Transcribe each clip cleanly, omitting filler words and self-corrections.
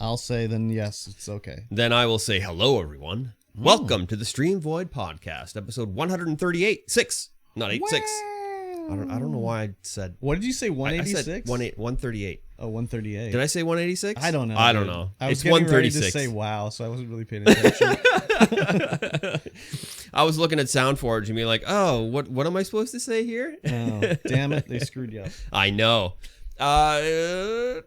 I'll say then yes, it's okay. Then I will say hello, everyone. Welcome to the Stream Void Podcast, episode 138. 6, not 86. I don't know why I said... What did you say, I 186? said 138. Oh, 138. Did I say 186? I don't know. I don't dude. know. I was It's getting ready 136. to say wow, so I wasn't really paying attention. I was looking at SoundForge and be like, oh, what am I supposed to say here? Oh, damn it. They screwed you up. I know. I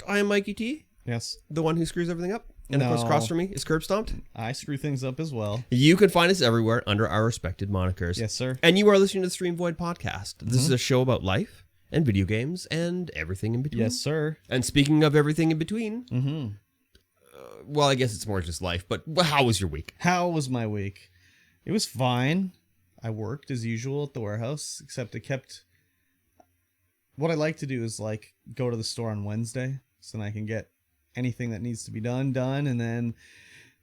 am Mikey T, Yes. the one who screws everything up. And of course, No. across from me is Curb Stomped. I screw things up as well. You can find us everywhere under our respected monikers. Yes, sir. And you are listening to the Stream Void Podcast. This is a show about life and video games and everything in between. Yes, sir. And speaking of everything in between, Mm-hmm. well, I guess it's more just life, but how was your week? How was my week? It was fine. I worked as usual at the warehouse, except what I like to do is like go to the store on Wednesday so then I can get anything that needs to be done, and then,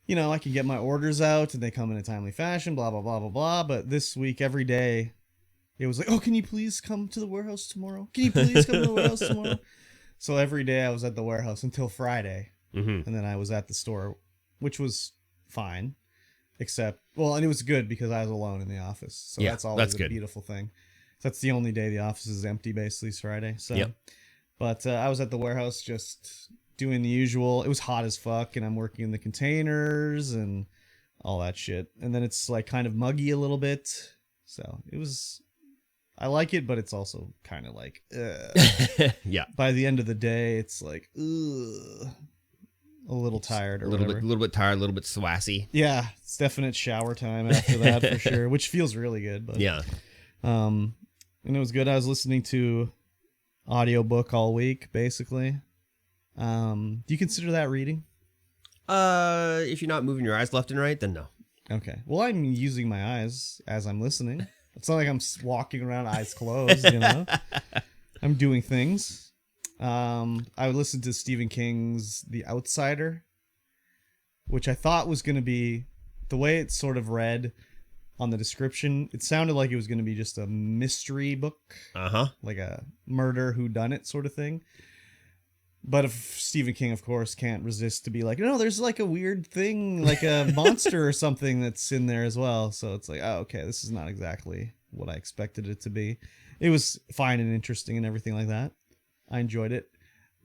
I can get my orders out and they come in a timely fashion, blah, blah, blah, blah, blah. But this week, every day, it was like, oh, can you please come to the warehouse tomorrow? Can you please come to the warehouse tomorrow? So every day I was at the warehouse until Friday. Mm-hmm. And then I was at the store, which was fine, and it was good because I was alone in the office. So Yeah, that's always that's a good. beautiful thing. That's the only day the office is empty, basically, is Friday. So, Yep. But I was at the warehouse just doing the usual. It was hot as fuck, and I'm working in the containers and all that shit. And then it's like kind of muggy a little bit. So I like it, but it's also kind of like, Yeah. by the end of the day, it's like, ugh. A little tired or A whatever. little bit tired, a little bit swassy. Yeah, it's definite shower time after that for sure, which feels really good. But Yeah. and it was good. I was listening to audiobook all week, basically. Do you consider that reading? If you're not moving your eyes left and right, then no. Okay. Well, I'm using my eyes as I'm listening. It's not like I'm walking around eyes closed, I'm doing things. I listened to Stephen King's The Outsider, which I thought was going to be, the way it sort of read on the description, it sounded like it was going to be just a mystery book, like a murder whodunit sort of thing. But if Stephen King, of course, can't resist to be like, no, there's like a weird thing, like a monster or something that's in there as well. So it's like, oh, okay, this is not exactly what I expected it to be. It was fine and interesting and everything like that. I enjoyed it.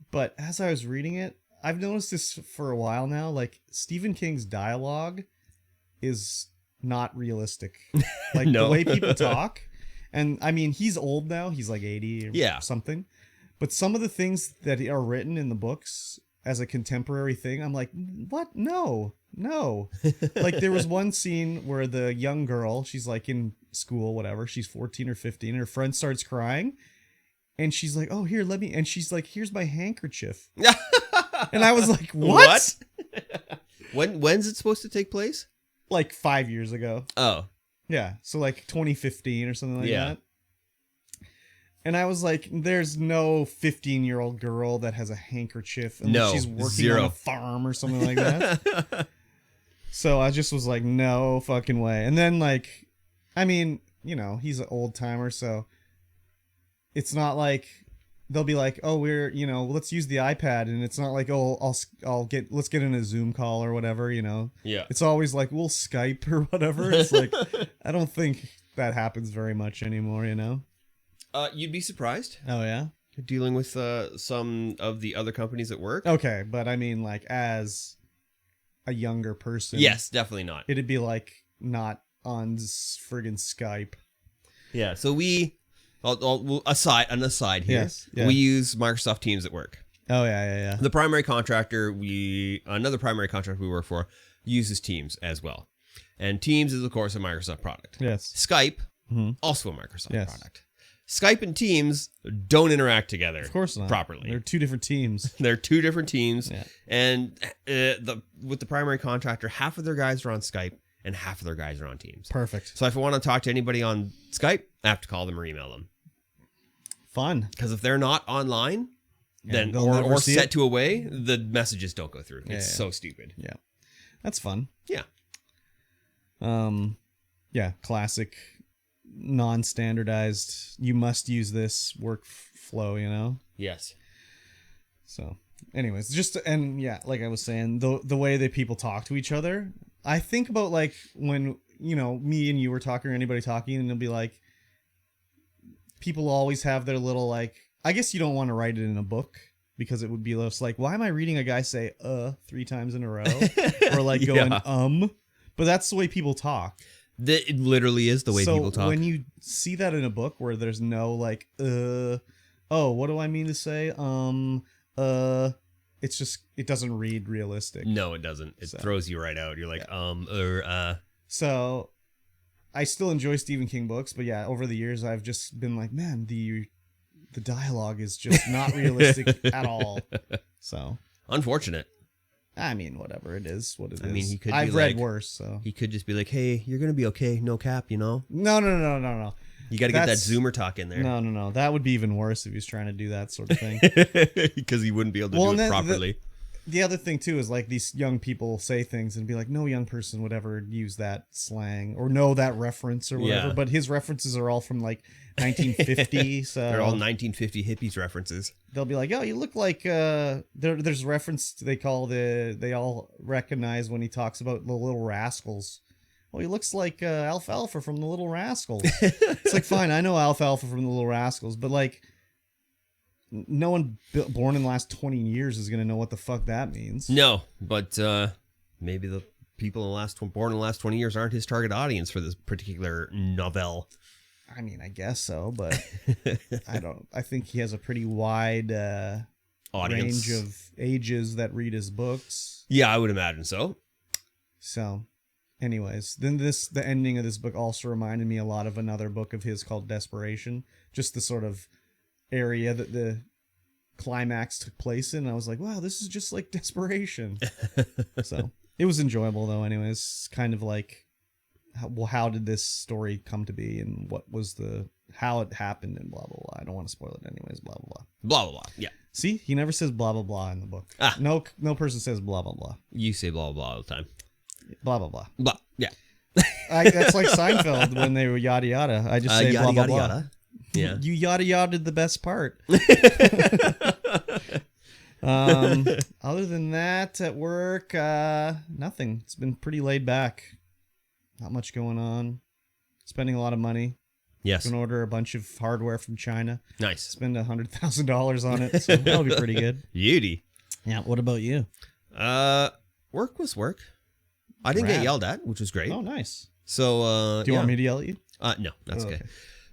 But as I was reading it, I've noticed this for a while now, like Stephen King's dialogue is not realistic. Like No. the way people talk. And I mean, he's old now. He's like 80 or something. But some of the things that are written in the books as a contemporary thing, I'm like, what? No. Like there was one scene where the young girl, she's like in school, whatever. She's 14 or 15. Her friend starts crying. And she's like, oh, here, let me. And she's like, here's my handkerchief. And I was like, what? When's it supposed to take place? Like 5 years ago. Oh. Yeah. So like 2015 or something like Yeah. that. And I was like, there's no 15-year-old girl that has a handkerchief unless she's working on a farm or something like that. So I just was like, no fucking way. And then like, I mean, he's an old timer, so it's not like they'll be like, oh, let's use the iPad. And it's not like, oh, let's get in a Zoom call or whatever, Yeah. It's always like, we'll Skype or whatever. It's like, I don't think that happens very much anymore, You'd be surprised. Oh, yeah? Dealing with some of the other companies at work. Okay, but I mean, like, as a younger person. Yes, definitely not. It'd be like not on friggin' Skype. Yeah, so we'll aside here. Yes, yeah. We use Microsoft Teams at work. Oh, yeah. The primary contractor another primary contractor we work for uses Teams as well. And Teams is, of course, a Microsoft product. Yes. Skype, also a Microsoft product. Skype and Teams don't interact together. Of course not. Properly. They're two different teams. They're two different teams. Yeah. And with the primary contractor, half of their guys are on Skype and half of their guys are on Teams. Perfect. So if I want to talk to anybody on Skype, I have to call them or email them. Fun. Because if they're not online, then they'll never or see set it. to away, the messages don't go through. It's so stupid. Yeah. That's fun. Yeah. Yeah, classic non-standardized, you must use this workflow, Yes. So anyways, and yeah, like I was saying, the way that people talk to each other, I think about like when, me and you were talking or anybody talking, and it'll be like, people always have their little, like, I guess you don't want to write it in a book because it would be less like, why am I reading a guy say 3 times in a row or like going but that's the way people talk. It literally is the way people talk. So when you see that in a book where there's no like what do I mean to say, it's just, it doesn't read realistic. No, it doesn't. It throws you right out. You're like So I still enjoy Stephen King books, but yeah, over the years I've just been like, man, the dialogue is just not realistic at all. So unfortunate. I mean, whatever, it is what it is. I mean, he could. I've read worse, so he could just be like, "Hey, you're gonna be okay, no cap, you know." No. You got to get that Zoomer talk in there. No. That would be even worse if he was trying to do that sort of thing. Because he wouldn't be able to do it properly. The other thing too is like these young people say things and be like, no young person would ever use that slang or know that reference or whatever. Yeah. But his references are all from like 1950. So they're all 1950 hippies references. They'll be like, oh, you look like there's reference they all recognize when he talks about the Little Rascals. Well, he looks like Alfalfa from the Little Rascals. It's like, fine, I know Alfalfa from the Little Rascals, but like, no one born in the last 20 years is going to know what the fuck that means. No, but maybe the people born in the last 20 years aren't his target audience for this particular novel. I mean, I guess so, but I think he has a pretty wide audience, range of ages that read his books. Yeah, I would imagine so. So, anyways, then the ending of this book also reminded me a lot of another book of his called Desperation. Just the sort of area that the climax took place in. I was like, wow, this is just like Desperation. So it was enjoyable though. Anyways, kind of like, how did this story come to be and what was how it happened and blah blah blah. I don't want to spoil it anyways. Blah blah blah. Blah blah blah. Yeah. See, he never says blah blah blah in the book. No person says blah blah blah. You say blah blah all the time. Blah blah blah. Blah. Yeah. That's like Seinfeld when they were yada yada. I just say yada, blah blah yada, blah. Yada. Yeah. You yada yada the best part. Other than that, at work, nothing. It's been pretty laid back. Not much going on. Spending a lot of money. Yes. Gonna order a bunch of hardware from China. Nice. Spend $100,000 on it, so that'll be pretty good. Beauty. Yeah. What about you? Work was work. I didn't get yelled at, which was great. Oh, nice. So, do you want me to yell at you? No, that's okay.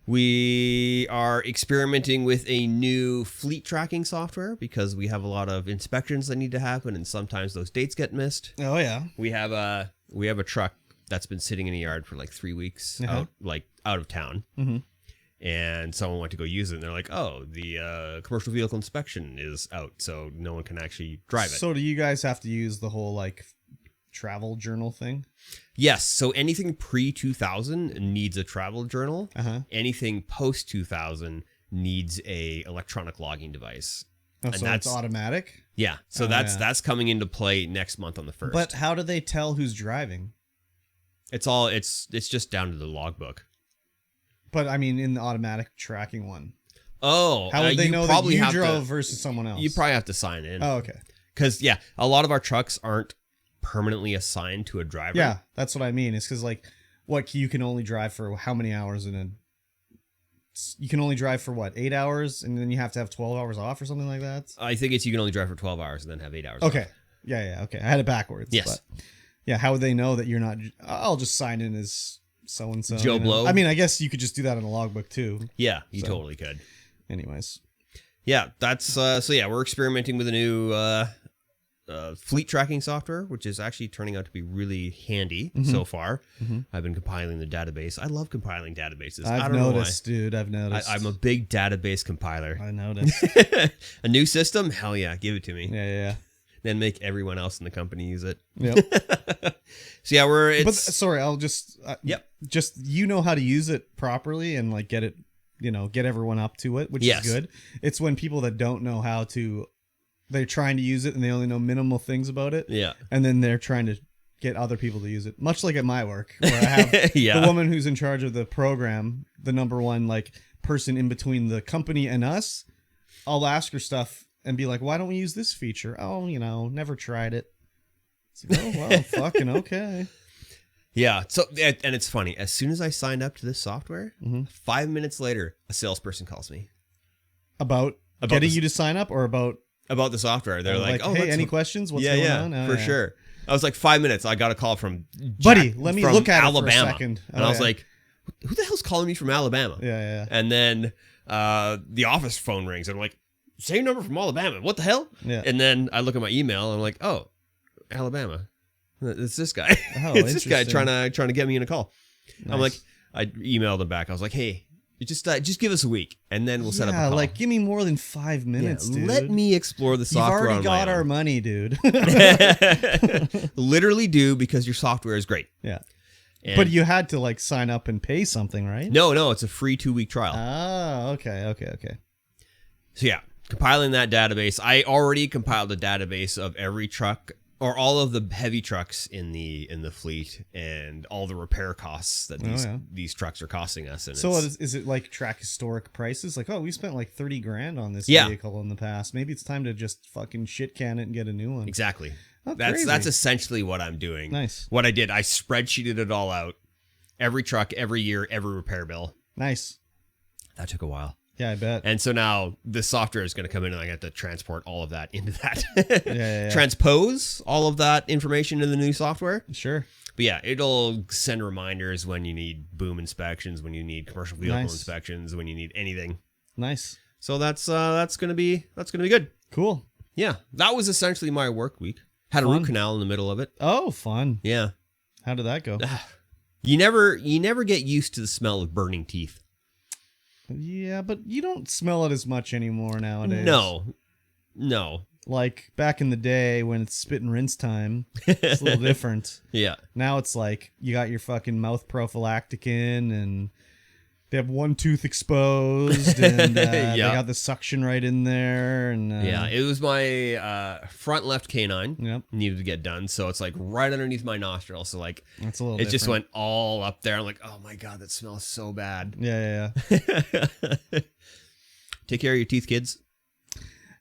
We are experimenting with a new fleet tracking software because we have a lot of inspections that need to happen, and sometimes those dates get missed. Oh yeah. We have a truck that's been sitting in a yard for like 3 weeks out of town, and someone went to go use it, and they're like, "Oh, the commercial vehicle inspection is out, so no one can actually drive it." So do you guys have to use the whole like travel journal thing? Yes. So anything pre-2000 needs a travel journal. Anything post-2000 needs a electronic logging device. Oh, and so that's automatic? Yeah. So that's coming into play next month on the 1st. But how do they tell who's driving? It's just down to the logbook. But I mean, in the automatic tracking one. Oh, how would they know that you drove versus someone else? You probably have to sign in. Oh, okay. Because a lot of our trucks aren't permanently assigned to a driver. Yeah, that's what I mean. It's because like, what, you can only drive for how many hours you can only drive for what, 8 hours, and then you have to have 12 hours off or something like that? I think you can only drive for 12 hours and then have 8 hours okay. off. Yeah, okay. I had it backwards. Yes. But yeah, how would they know that you're not? I'll just sign in as so-and-so. Joe Blow. I mean, I guess you could just do that in a logbook too. Yeah, you totally could. Anyways. Yeah, that's, so yeah, we're experimenting with a new fleet tracking software, which is actually turning out to be really handy so far. I've been compiling the database. I love compiling databases. I've noticed, dude. I've noticed. I'm a big database compiler. I noticed. A new system? Hell yeah, give it to me. Yeah. Then make everyone else in the company use it. Yep. So yeah, But sorry, I'll just. Yep. Just how to use it properly and like get it, get everyone up to it, which is good. It's when people that don't know how to. They're trying to use it and they only know minimal things about it. Yeah. And then they're trying to get other people to use it. Much like at my work, where I have the woman who's in charge of the program, the number one like person in between the company and us. I'll ask her stuff and be like, why don't we use this feature? Oh, never tried it. It's like, oh, well, fucking okay. Yeah. So, and it's funny. As soon as I signed up to this software, 5 minutes later, a salesperson calls me About getting you to sign up or about the software. They're like, "Oh, hey, any questions? What's going on?" Oh, for sure. I was like 5 minutes. I got a call from Buddy, let me look at Alabama. it for a second. And I was like, who the hell's calling me from Alabama? Yeah. And then the office phone rings. And I'm like, same number from Alabama. What the hell? Yeah. And then I look at my email. And I'm like, oh, Alabama. It's this guy. Oh, it's this guy trying to get me in a call. Nice. I'm like, I emailed him back. I was like, hey, just give us a week, and then we'll set up a call. Like, give me more than 5 minutes, dude. Let me explore the software. You've already on got my our own. money, dude. Literally do, because your software is great. Yeah. And But you had to like sign up and pay something, right? no, it's a free 2-week trial. Oh, okay. So yeah, compiling that database. I already compiled a database of every truck, or all of the heavy trucks in the fleet, and all the repair costs that these trucks are costing us. And so is it like track historic prices? Like, oh, we spent like $30,000 on this Yeah. vehicle in the past. Maybe it's time to just fucking shit can it and get a new one. Exactly. Oh, That's crazy. essentially what I'm doing. Nice. What I did, I spreadsheeted it all out. Every truck, every year, every repair bill. Nice. That took a while. Yeah, I bet. And so now the software is going to come in, and I have to transport all of that into that. Yeah. Transpose all of that information in the new software. Sure. But yeah, it'll send reminders when you need boom inspections, when you need commercial vehicle inspections, when you need anything. Nice. So that's gonna be good. Cool. Yeah, that was essentially my work week. Had a root canal in the middle of it. Oh, fun. Yeah. How did that go? You never get used to the smell of burning teeth. Yeah, but you don't smell it as much anymore nowadays. No. Like back in the day when it's spit and rinse time, it's a little different. Yeah. Now it's like you got your fucking mouth prophylactic in, and they have one tooth exposed, and they got the suction right in there. And yeah, it was my front left canine. Yep. Needed to get done, so it's like right underneath my nostril. So like that's a little. It just different. went all up there. I'm like, oh my god, that smells so bad. Yeah. Take care of your teeth, kids.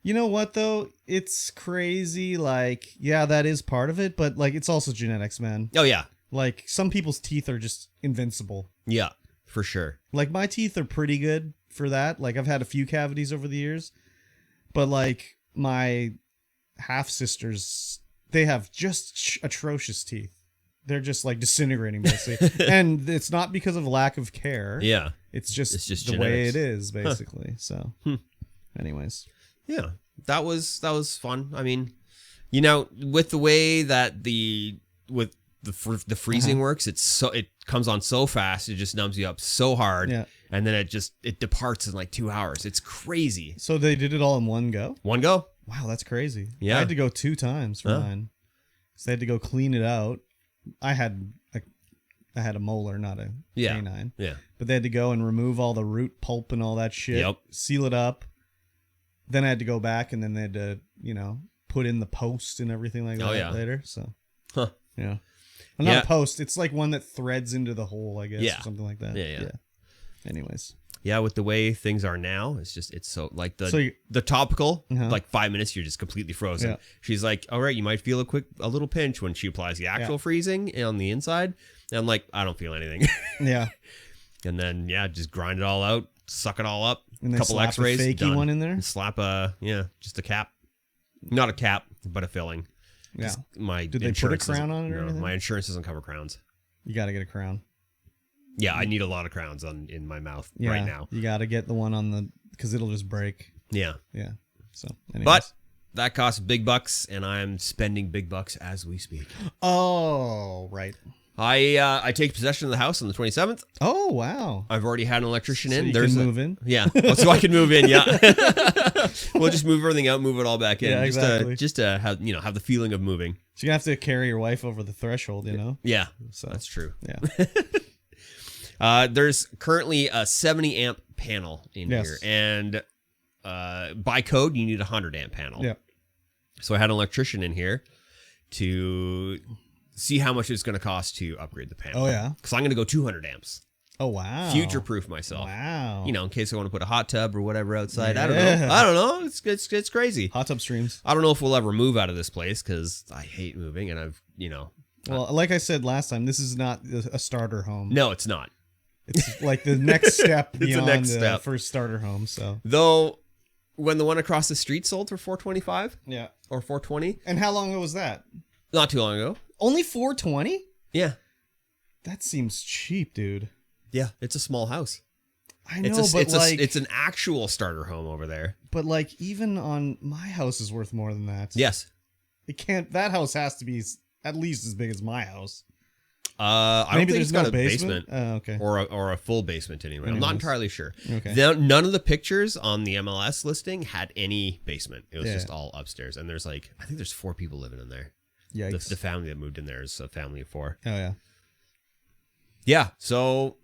You know what though? It's crazy. Like, yeah, that is part of it, but like, it's also genetics, man. Oh yeah. Like, some people's teeth are just invincible. Yeah, for sure. Like, my teeth are pretty good for that. Like, I've had a few cavities over the years, but like my half sisters, they have just atrocious teeth. They're just like disintegrating basically, and it's not because of lack of care. Yeah, it's just the genetics. way it is basically. So, anyways, yeah, that was fun. I mean, with the way that the freezing works, it comes on so fast, it just numbs you up so hard, and then it departs in like 2 hours. It's crazy. So they did it all in one go. One go. Wow, that's crazy. Yeah, I had to go 2 times for mine. So they had to go clean it out. I had a molar, not a canine. Yeah. But they had to go and remove all the root pulp and all that shit. Yep. Seal it up. Then I had to go back, and then they had to, put in the post and everything like that later. So, yeah. Well, not a post. It's like one that threads into the hole, I guess, or something like that. Yeah. Anyways. Yeah, with the way things are now, it's so like the topical, like 5 minutes, you're just completely frozen. Yeah. She's like, all right, you might feel a little pinch when she applies the actual freezing on the inside. And I'm like, I don't feel anything. Yeah. And then, just grind it all out, suck it all up, and a couple x-rays, a fakey done. one in there? And slap just a cap. Not a cap, but a filling. Yeah. Did they put a crown on it or anything? My insurance doesn't cover crowns. You got to get a crown. Yeah, I need a lot of crowns in my mouth right now. You got to get the one because it'll just break. Yeah. Yeah. So, anyways. But that costs big bucks, and I'm spending big bucks as we speak. Oh, right. I take possession of the house on the 27th. Oh, wow. I've already had an electrician so in. You can move in? Yeah. So I can move in, yeah. We'll just move everything out, move it all back in. Yeah, exactly. Just to have the feeling of moving. So you're going to have to carry your wife over the threshold, Yeah. So that's true. Yeah. There's currently a 70 amp panel in here, and by code you need a 100 amp panel. Yeah. So I had an electrician in here to see how much it's going to cost to upgrade the panel. Oh yeah, because I'm going to go 200 amps. Oh wow. Future-proof myself. Wow. You know, in case I want to put a hot tub or whatever outside. I Yeah. don't know. It's crazy. Hot tub streams. I don't know if we'll ever move out of this place because I hate moving, and I've, you know. Well, like I said last time, this is not a starter home. No, it's not. It's like the next step It's the beyond next the step. first starter home. So Though, when the one across the street sold for $425 yeah. or $420, And how long ago was that? not too long ago. Only $420? Yeah. That seems cheap, dude. Yeah, it's a small house. I know, It's an actual starter home over there. but like even on my house is worth more than that. Yes. It can't. That house has to be at least as big as my house. I don't Maybe think it's there's got no a basement. basement. Okay. Or a full basement anyway. I'm not Anyways. entirely sure. Okay. None of the pictures on the MLS listing had any basement. It was Yeah. just all upstairs. And there's I think there's 4 people living in there. Yikes. The family that moved in there is a family of 4. Oh yeah. Yeah. So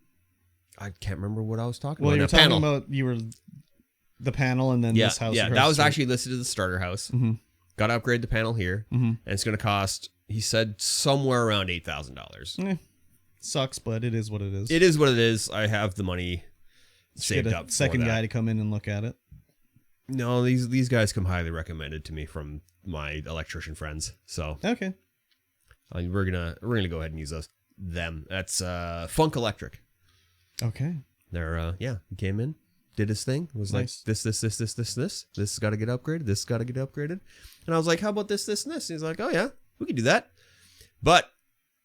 I can't remember what I was talking Well, about. you were Now, talking panel. about the panel and then Yeah, this house. yeah. across That the was street. actually listed as the starter house. Mm-hmm. Got to upgrade the panel here, Mm-hmm. and it's going to cost. He said somewhere around $8,000. Sucks, but it is what it is. It is what it is. I have the money saved Get a up. second for that. guy to come in and look at it. No, these guys come highly recommended to me from my electrician friends. So Okay. we're gonna go ahead and use them. That's Funk Electric. Okay. They're he came in, did his thing. It was Nice. like this. This has got to get upgraded. This has got to get upgraded. And I was like, how about this, and this? And he's like, oh yeah, we could do that. But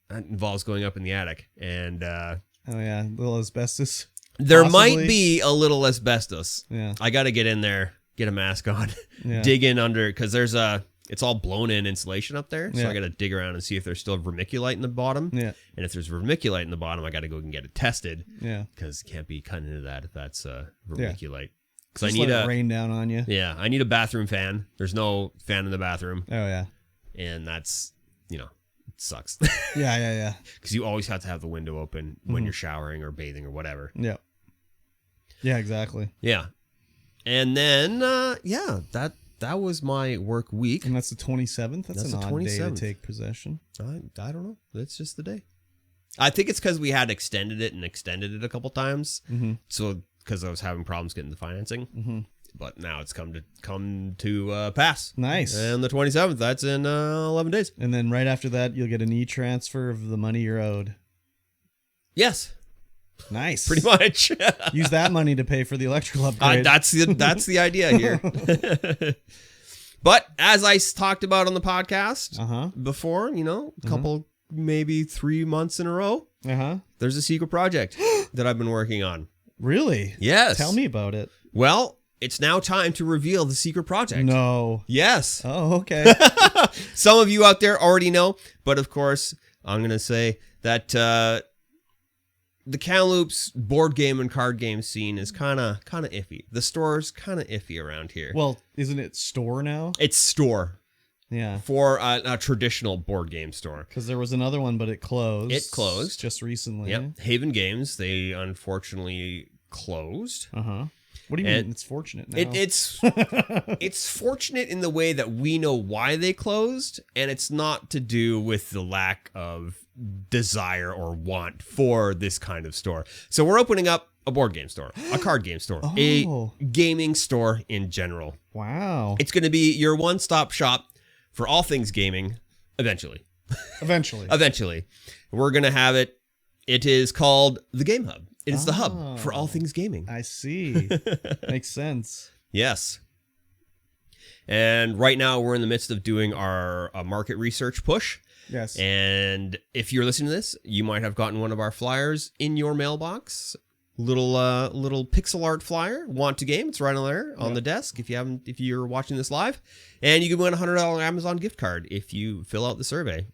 that involves going up in the attic, and Oh yeah, a little asbestos. there Possibly. might be a little asbestos. Yeah. I got to get in there, get a mask on, Yeah. dig in under, because it's all blown in insulation up there. So Yeah. I got to dig around and see if there's still vermiculite in the bottom. Yeah. And if there's vermiculite in the bottom, I got to go and get it tested, Yeah. because can't be cutting into that if that's vermiculite. Because I Just need let it rain down on you. I need a bathroom fan. There's no fan in the bathroom, Oh yeah. and that's, it sucks. Yeah. Yeah. Because you always have to have the window open when you're showering or bathing or whatever. Yeah. Yeah. Exactly. Yeah. And then, that was my work week. And that's the 27th. That's That's an the odd day to 27th. take possession. I don't know. That's just the day. I think it's because we had extended it a couple times. Mm-hmm. So, because I was having problems getting the financing. Mm-hmm. But now it's come to pass. Nice. And the 27th, that's in 11 days. And then right after that, you'll get an e-transfer of the money you're owed. Yes, Nice. pretty much. Use that money to pay for the electrical upgrade. That's the idea here. But as I talked about on the podcast Uh-huh. before, a couple, maybe 3 months in a row, Uh-huh. there's a secret project that I've been working on. Really? Yes. Tell me about it. Well, it's now time to reveal the secret project. No. Yes. Oh, okay. Some of you out there already know, but of course, I'm going to say that the Kamloops board game and card game scene is kind of iffy. The store's kind of iffy around here. Well, isn't it store now? It's store Yeah. for a traditional board game store. Because there was another one, but it closed. It closed. just recently. Yep. Haven Games, they unfortunately closed. Uh-huh. What do you And mean it's fortunate now? It's fortunate in the way that we know why they closed, and it's not to do with the lack of desire or want for this kind of store. So we're opening up a board game store, a card game store, Oh. a gaming store in general. Wow. It's going to be your one-stop shop for all things gaming eventually. Eventually. We're going to have it. It is called the Game Hub. It is the hub Oh. for all things gaming. I see. Makes sense. Yes. And right now we're in the midst of doing our market research push. Yes. And if you're listening to this, you might have gotten one of our flyers in your mailbox. Little pixel art flyer. Want to game? It's right on there on the desk. If you're watching this live, and you can win a $100 Amazon gift card if you fill out the survey.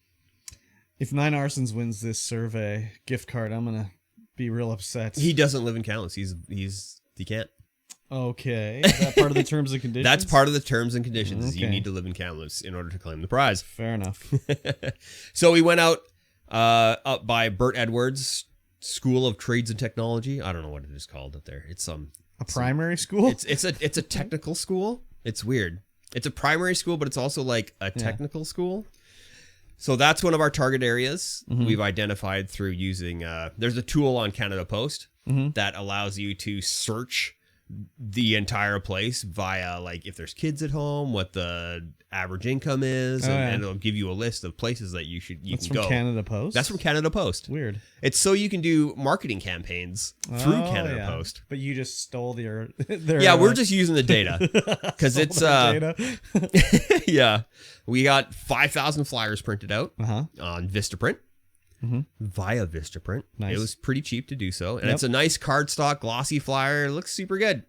If Nine Arsons wins this survey gift card, I'm gonna be real upset. He doesn't live in Kamloops. He can't. Okay. Is that part of the terms and conditions? That's part of the terms and conditions. Is you Okay. need to live in Kamloops in order to claim the prize. Fair enough. So we went out up by Burt Edwards School of Trades and Technology. I don't know what it is called up there. It's A primary school? it's a technical school. It's weird. It's a primary school, but it's also like a technical school. So that's one of our target areas Mhm. we've identified through using, there's a tool on Canada Post Mhm. that allows you to search the entire place via, like, if there's kids at home, what the average income is, Oh, and, yeah. and it'll give you a list of places that you That's can from go. Canada Post. That's from Canada Post. Weird. It's so you can do marketing campaigns through Oh, Canada yeah. Post. But you just stole their. their Yeah, we're just using the data because stole it's their data. yeah. We got 5,000 flyers printed out Uh-huh. on Vistaprint. Mhm. Via Vistaprint. Nice. It was pretty cheap to do so, and Yep. it's a nice cardstock glossy flyer. It looks super good.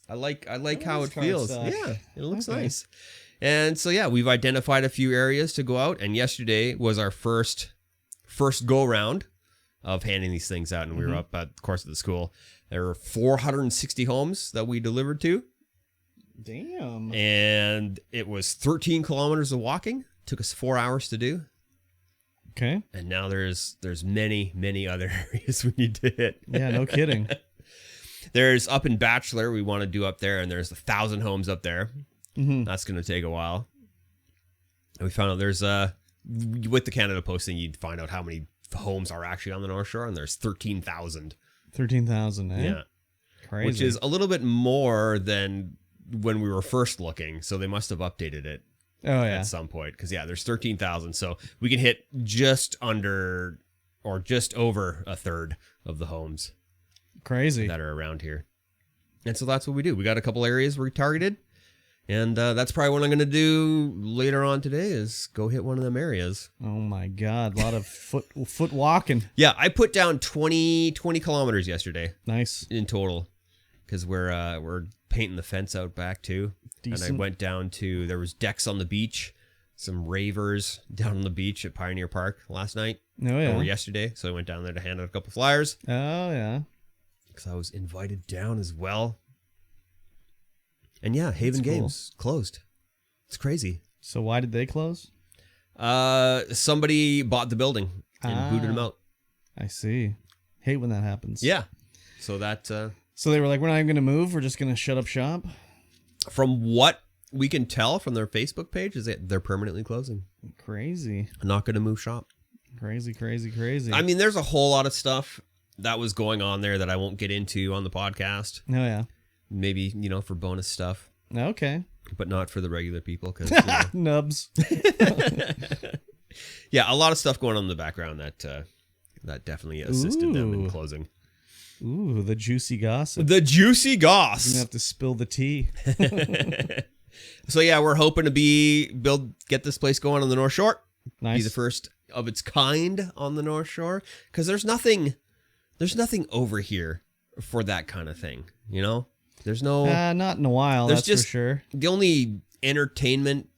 I like how is it feels. cardstock. Yeah, it looks Okay. nice. And so yeah, we've identified a few areas to go out, and yesterday was our first go round of handing these things out, and we were up at the course of the school. There were 460 homes that we delivered to, Damn. and it was 13 kilometers of walking. Took us 4 hours to do. Okay. And now there's many other areas we need to hit. Yeah, no kidding. There's up in Bachelor we want to do up there, and there's 1,000 homes up there. Hmm. That's going to take a while. And we found out there's with the Canada Post thing, you'd find out how many homes are actually on the North Shore, and there's 13,000. 13,000, eh? Yeah, Crazy. which is a little bit more than when we were first looking. So they must have updated it Oh, yeah. at some point, because yeah, there's 13,000. So we can hit just under or just over a third of the homes Crazy. that are around here. And so that's what we do. We got a couple areas we targeted, and that's probably what I'm going to do later on today is go hit one of them areas. Oh, my God. A lot of foot walking. Yeah, I put down 20 kilometers yesterday Nice. in total, because we're painting the fence out back too. Decent. And I went down to, there was decks on the beach, some ravers down on the beach at Pioneer Park last night Oh, yeah. or yesterday. So I went down there to hand out a couple flyers Oh, yeah. because I was invited down as well. And yeah, Haven That's cool. Games closed. It's crazy. So why did they close? Somebody bought the building and booted them out. I see. Hate when that happens. Yeah. So that, So they were like, we're not even going to move. We're just going to shut up shop. from what we can tell from their Facebook page, is that they're permanently closing. Crazy. Not going to move shop. Crazy. I mean, there's a whole lot of stuff that was going on there that I won't get into on the podcast. Oh, yeah. Maybe, for bonus stuff, Okay. but not for the regular people. Because Nubs. yeah, a lot of stuff going on in the background that definitely assisted them in Ooh. closing. Ooh, the juicy gossip. The juicy You're going goss. to have to spill the tea. So yeah, we're hoping to get this place going on the North Shore. Nice. Be the first of its kind on the North Shore, because there's nothing over here for that kind of thing. There's no. Not in a while, There's that's just- for sure. The only entertainment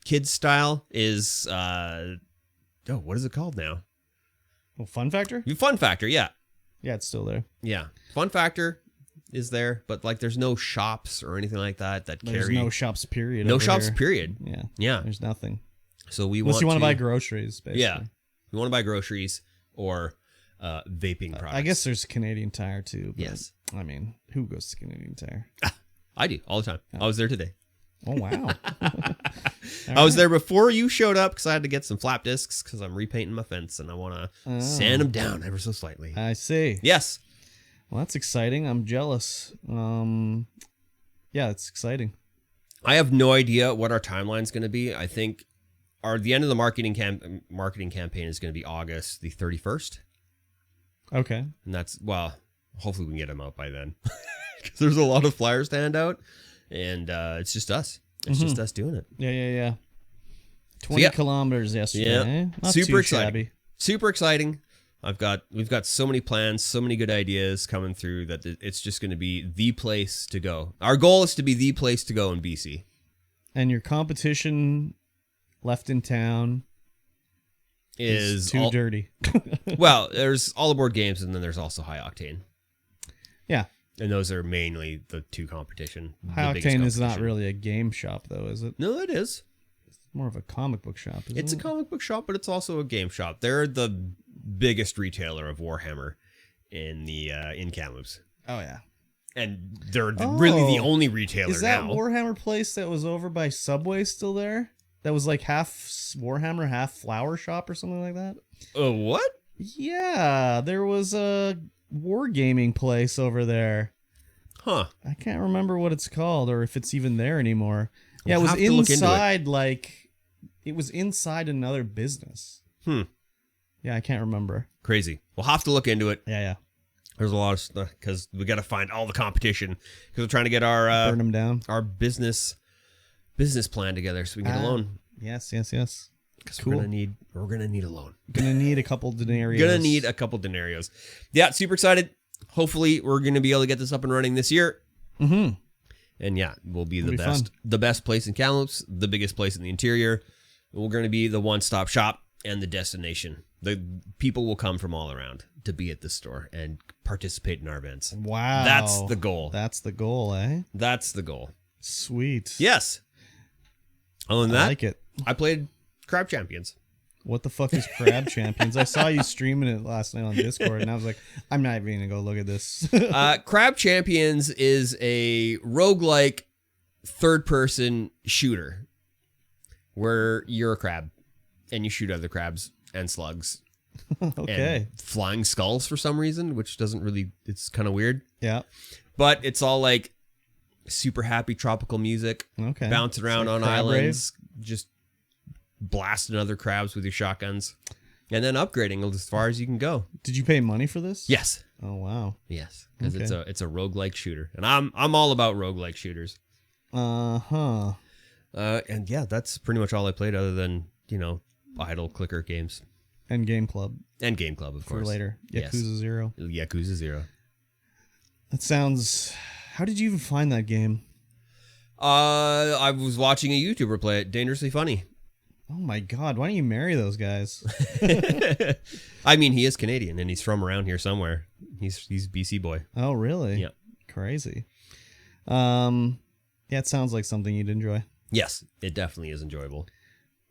kids style is what is it called now? Well, Fun Factor? Fun Factor. Yeah, Yeah, it's still there. Fun Factor is there, but like there's no shops or anything like that There's carry no shops, period. no over shops. here. Period. Yeah. Yeah. There's nothing. So we Unless want you want to to buy groceries, basically. Yeah, we want to buy groceries or vaping products. I guess there's Canadian Tire, too. But, Yes. I mean, who goes to Canadian Tire? I do all the time. I was there today. Oh, wow. I was there before you showed up because I had to get some flap discs because I'm repainting my fence and I want to sand them down ever so slightly. I see. Yes. Well, that's exciting. I'm jealous. Yeah, it's exciting. I have no idea what our timeline's going to be. I think the end of the marketing campaign is going to be August the 31st. Okay. And that's, well, hopefully we can get them out by then. Because there's a lot of flyers to hand out. And it's just us. It's just us doing it. Yeah. 20 yeah. kilometers yesterday. Yeah. Eh? Not Super too exciting. shabby. Super exciting. We've got so many plans, so many good ideas coming through that it's just going to be the place to go. Our goal is to be the place to go in BC. And your competition left in town is too dirty. Well, there's All Aboard Games, and then there's also High Octane. Yeah. And those are mainly the two competition. High the biggest Octane is not competition. really a game shop, though, is it? No, it is. It's more of a comic book shop, isn't It's a it? comic book shop, but it's also a game shop. They're the biggest retailer of Warhammer in Kamloops. Oh, yeah. And they're really the only retailer Is that now. Warhammer place that was over by Subway still there? that was like half Warhammer, half Flower Shop or something like that. What? Yeah, there was a wargaming place over there. Huh. I can't remember what it's called or if it's even there anymore. Yeah, We'll it have was to look into it. inside, like, it was inside another business. Yeah, I can't remember. Crazy. We'll have to look into it. Yeah. There's a lot of stuff because we got to find all the competition because we're trying to get our Burn them down. our business plan together so we can get a loan. Yes. Because Cool. we're gonna need a loan. Gonna need a couple denarios. Gonna need a couple denarios. Yeah, super excited. Hopefully, we're gonna be able to get this up and running this year. Mm-hmm. And yeah, we'll be It'll the be best, fun. the best place in Kamloops, the biggest place in the interior. We're gonna be the one-stop shop and the destination. The people will come from all around to be at this store and participate in our events. Wow. That's the goal. That's the goal, eh? That's the goal. Sweet. Yes. Other than I that, like it. I played Crab Champions. What the fuck is Crab Champions? I saw you streaming it last night on Discord, and I was like, I'm not even gonna go look at this. Crab Champions is a roguelike third-person shooter where you're a crab and you shoot other crabs and slugs Okay. and flying skulls for some reason, which doesn't really, it's kind of weird. Yeah. But it's all like super happy tropical music, Okay. bouncing around It's like on Crab islands, just blasting other crabs with your shotguns, and then upgrading as far as you can go. Did you pay money for this? Yes. Oh wow. Yes, because Okay. it's a roguelike shooter, and I'm all about roguelike shooters. Uh-huh. And yeah, that's pretty much all I played, other than idle clicker games And Game Club and Game Club, of for course. later. Yes. Yakuza 0. Yakuza 0. That sounds. How did you even find that game? I was watching a YouTuber play it, Dangerously Funny. Oh my god! Why don't you marry those guys? I mean, he is Canadian and he's from around here somewhere. He's BC boy. Oh really? Yeah. Crazy. Yeah, it sounds like something you'd enjoy. Yes, it definitely is enjoyable.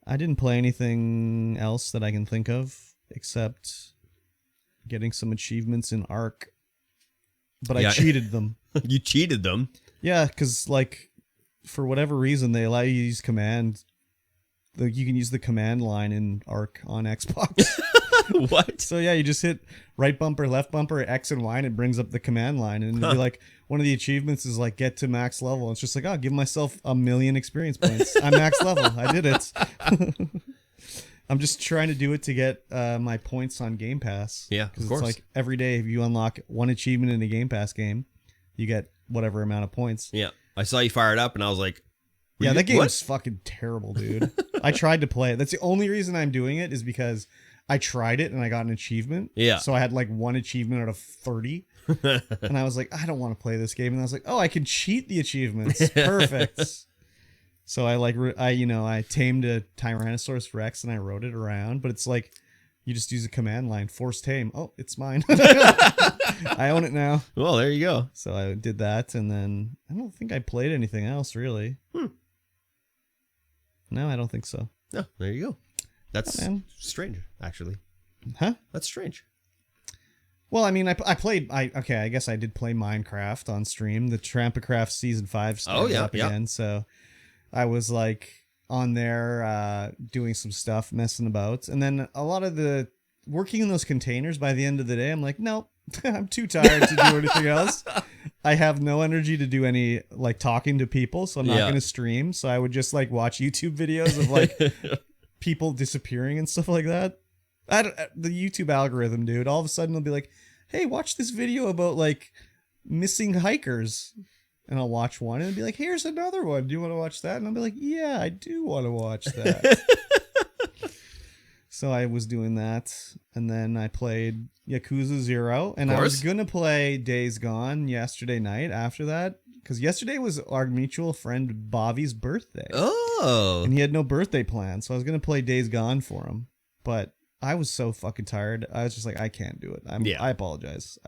I didn't play anything else that I can think of except getting some achievements in Ark. But I Yeah. cheated them. You cheated them. Yeah, because like for whatever reason they allow you to use command. You can use the command line in Ark on Xbox. What? So yeah, you just hit right bumper, left bumper, X and Y, and it brings up the command line. And it'll be like one of the achievements is like get to max level. It's just like, oh, give myself 1,000,000 experience points. I'm max level. I did it. I'm just trying to do it to get my points on Game Pass. Yeah, of because course. it's like every day if you unlock one achievement in a Game Pass game, you get whatever amount of points. Yeah. I saw you fire it up and I was like, Yeah, that game what? is fucking terrible, dude. I tried to play it. That's the only reason I'm doing it is because I tried it and I got an achievement. Yeah. So I had like one achievement out of 30. And I was like, I don't want to play this game. And I was like, oh, I can cheat the achievements. Perfect. So I I tamed a Tyrannosaurus Rex and I rode it around, but it's like you just use a command line, force tame. Oh, it's mine. I own it now. Well, there you go. So I did that, and then I don't think I played anything else really. No, I don't think so. No, there you go. That's Oh, man. strange, actually. Huh? That's strange. Well, I mean, I played. I guess I did play Minecraft on stream. The Trampacraft season 5 started up again, so I was like on there doing some stuff, messing about, and then a lot of the working in those containers. By the end of the day, I'm like, nope, I'm too tired to do anything else. I have no energy to do any like talking to people, so I'm not going to stream. So I would just like watch YouTube videos of like people disappearing and stuff like that. The YouTube algorithm, dude. All of a sudden, it'll be like, "Hey, watch this video about like missing hikers," and I'll watch one, and it'll be like, "Here's another one. Do you want to watch that?" And I'll be like, "Yeah, I do want to watch that." So I was doing that, and then I played Yakuza 0, and I was gonna play Days Gone yesterday night after that, because yesterday was our mutual friend Bobby's birthday. Oh. And he had no birthday plan, so I was gonna play Days Gone for him, but I was so fucking tired. I was just like, I can't do it. I apologize.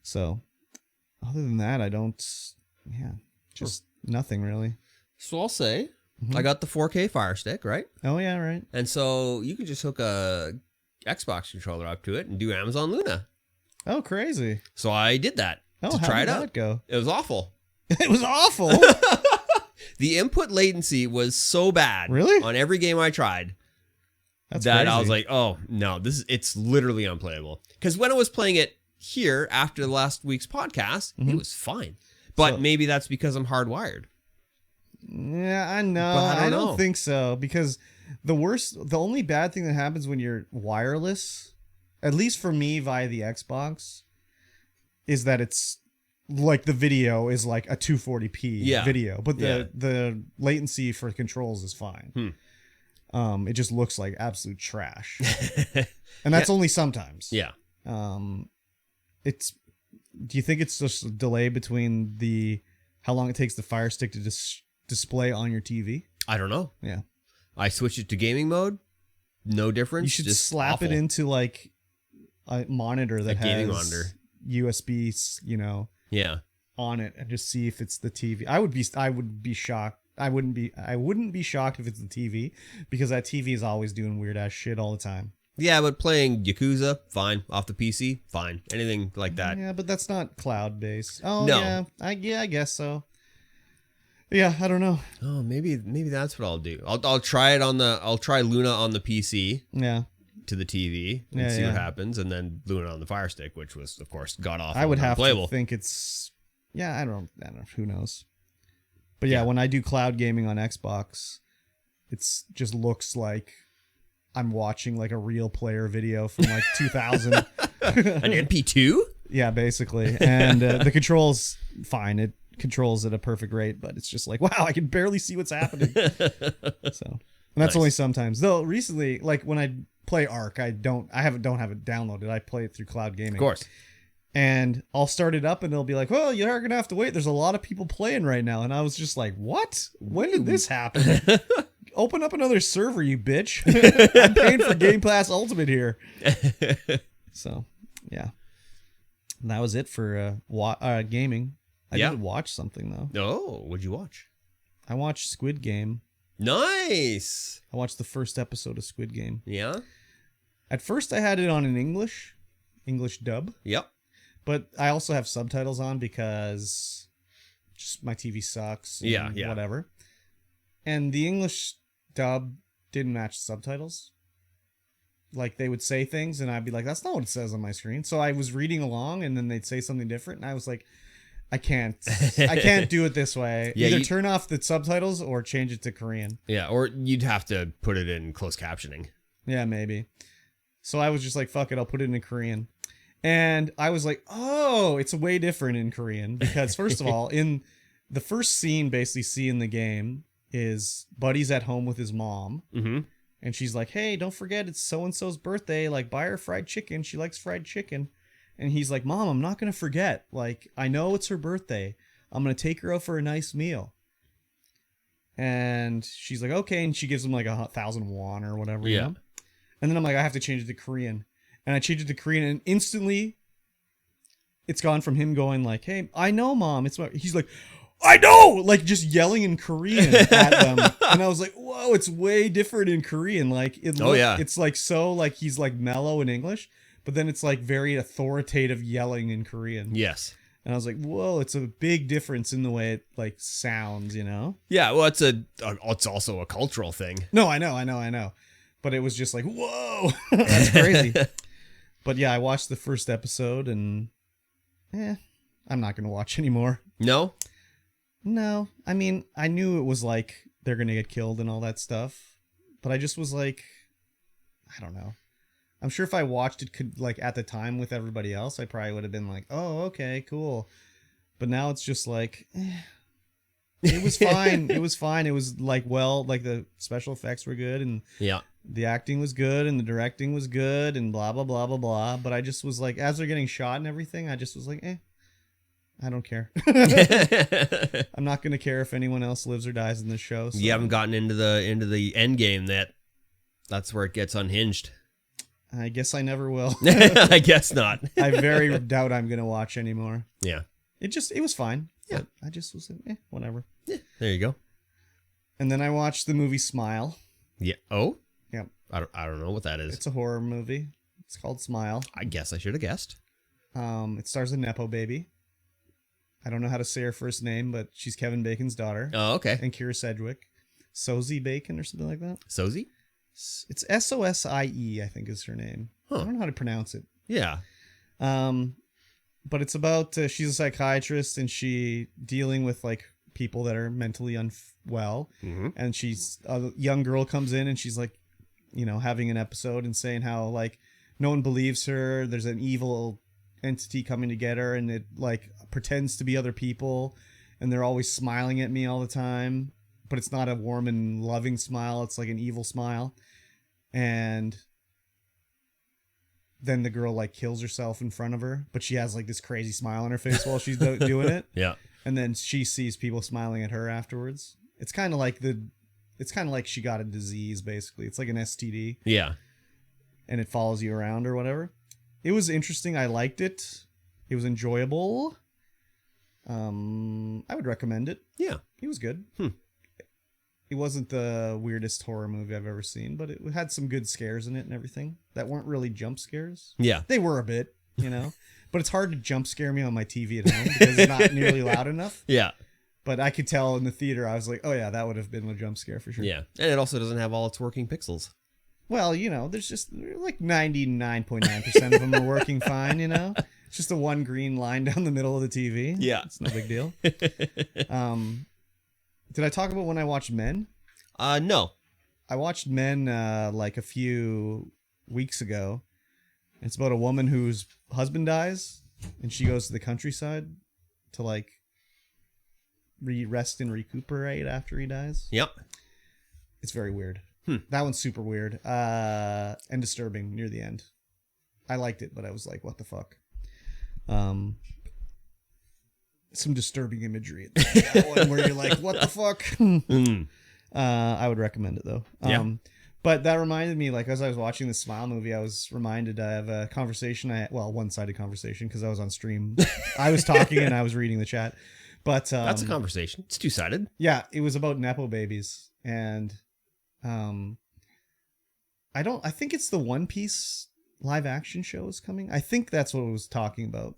So, other than that, I don't. Yeah, just nothing really. So I'll say, I got the 4K Fire Stick, right? Oh yeah, right. And so you can just hook a Xbox controller up to it and do Amazon Luna. Oh, crazy. So I did that Oh, to how try did it out. that go? It was awful. It was awful. The input latency was so bad Really? on every game I tried That's that crazy. I was like, oh, no, it's literally unplayable. Because when I was playing it here after last week's podcast, it was fine. But So- maybe that's because I'm hardwired. Yeah, I know. But I don't know. don't think so because the only bad thing that happens when you're wireless, at least for me via the Xbox, is that it's like the video is like a 240p video, but the latency for controls is fine. It just looks like absolute trash, and that's only sometimes. Yeah. It's. Do you think it's just a delay between how long it takes the Fire Stick to display on your TV? I don't know. Yeah. I switched it to gaming mode. No difference. You should just slap awful. it into like a monitor that A gaming has monitor. USB, Yeah. on it, and just see if it's the TV. I would be shocked. I wouldn't be shocked if it's the TV, because that TV is always doing weird ass shit all the time. Yeah, but playing Yakuza, fine. Off the PC, fine. Anything like that. Yeah, but that's not cloud based. Oh No. yeah, I guess so. Yeah, I don't know. Oh, maybe that's what I'll do. I'll try it I'll try Luna on the PC Yeah, to the TV and Yeah, see what yeah. happens, and then Luna on the Fire Stick, which was of course god awful. I would and have to unplayable. think it's. Yeah, I don't know. Who knows? But yeah, Yeah. when I do cloud gaming on Xbox, it's just looks like I'm watching like a real player video from like 2000. An MP2? Yeah, basically. And the controls, fine. It controls at a perfect rate, but it's just like, wow, I can barely see what's happening. So, and that's Nice. only sometimes. Though recently, like when I play Ark, don't have it downloaded. I play it through cloud gaming. Of course. And I'll start it up and it'll be like, well, you're gonna have to wait. There's a lot of people playing right now. And I was just like, what? When did this happen? Open up another server, you bitch. I'm paying for Game Pass Ultimate here. So, yeah. And that was it for gaming. I Yeah. did watch something, though. Oh, what'd you watch? I watched Squid Game. Nice. I watched the first episode of Squid Game. Yeah. At first, I had it on in English dub. Yep. But I also have subtitles on because just my TV sucks. And Yeah. whatever. And the English dub didn't match the subtitles. Like they would say things and I'd be like, that's not what it says on my screen. So I was reading along and then they'd say something different. And I was like, I can't do it this way. Yeah, Either turn off the subtitles or change it to Korean. Yeah, or you'd have to put it in closed captioning. Yeah, maybe. So I was just like, fuck it, I'll put it in Korean. And I was like, oh, it's way different in Korean. Because first of all, in the first scene basically see in the game is Buddy's at home with his mom. Mm-hmm. And she's like, hey, don't forget it's so-and-so's birthday. Like, buy her fried chicken. She likes fried chicken. And he's like, Mom, I'm not going to forget. Like, I know it's her birthday. I'm going to take her out for a nice meal. And she's like, okay. And she gives him like 1,000 won or whatever. you Yeah. know? And then I'm like, I have to change it to Korean. And I changed it to Korean. And instantly, it's gone from him going like, hey, I know, Mom. He's like, I know! Like, just yelling in Korean at them. And I was like, whoa, it's way different in Korean. Like, it's like so, like, he's like mellow in English, but then it's like very authoritative yelling in Korean. Yes. And I was like, whoa, it's a big difference in the way it, like, sounds, you know? Yeah, well, it's also a cultural thing. No, I know. But it was just like, whoa, that's crazy. But yeah, I watched the first episode and, I'm not going to watch anymore. No? No, I mean, I knew it was like they're gonna get killed and all that stuff, but I just was like, I don't know. I'm sure if I watched it like at the time with everybody else, I probably would have been like, oh, okay, cool. But now it's just like, it was fine. It was fine. It was like, well, like the special effects were good and Yeah. the acting was good and the directing was good and blah, blah, blah, blah, blah. But I just was like, as they're getting shot and everything, I just was like, I don't care. I'm not going to care if anyone else lives or dies in this show. So. You haven't gotten into the end game yet. That's where it gets unhinged. I guess I never will. I guess not. I very doubt I'm going to watch anymore. Yeah. It was fine. Yeah. I just was like, whatever. Yeah. There you go. And then I watched the movie Smile. Yeah. Oh? Yep. I don't know what that is. It's a horror movie. It's called Smile. I guess I should have guessed. It stars a Nepo baby. I don't know how to say her first name, but she's Kevin Bacon's daughter. Oh, okay. And Kira Sedgwick. Sosie Bacon or something like that. Sosie? It's Sosie, I think is her name. Huh. I don't know how to pronounce it. Yeah. But it's about she's a psychiatrist and she dealing with like people that are mentally unwell. Mm-hmm. And a young girl comes in and she's like, you know, having an episode and saying how like no one believes her. There's an evil entity coming to get her, and it like pretends to be other people, and they're always smiling at me all the time, but it's not a warm and loving smile. It's like an evil smile. And then the girl like kills herself in front of her, but she has like this crazy smile on her face while she's doing it. Yeah. And then she sees people smiling at her afterwards. It's kind of like she got a disease, basically. It's like an STD. Yeah. And it follows you around or whatever. It was interesting. I liked it. It was enjoyable. I would recommend it. Yeah. It was good. It wasn't the weirdest horror movie I've ever seen, but it had some good scares in it and everything that weren't really jump scares. Yeah. They were a bit, you know, but it's hard to jump scare me on my TV at home because it's not nearly loud enough. Yeah. But I could tell in the theater, I was like, oh yeah, that would have been a jump scare for sure. Yeah. And it also doesn't have all its working pixels. Well, you know, there's just like 99.9% of them are working fine, you know? It's just a one green line down the middle of the TV. Yeah. It's no big deal. Did I talk about when I watched Men? No. I watched Men like a few weeks ago. It's about a woman whose husband dies, and she goes to the countryside to like rest and recuperate after he dies. Yep. It's very weird. That one's super weird and disturbing near the end. I liked it, but I was like, what the fuck? Some disturbing imagery at that one where you're like, what the fuck? I would recommend it though. Yeah. But that reminded me, like, as I was watching the Smile movie, I was reminded of a conversation. One-sided conversation because I was on stream. I was talking and I was reading the chat. But that's a conversation. It's two-sided. Yeah, it was about Nepo babies, and I think it's the One Piece live action show is coming. I think that's what it was talking about.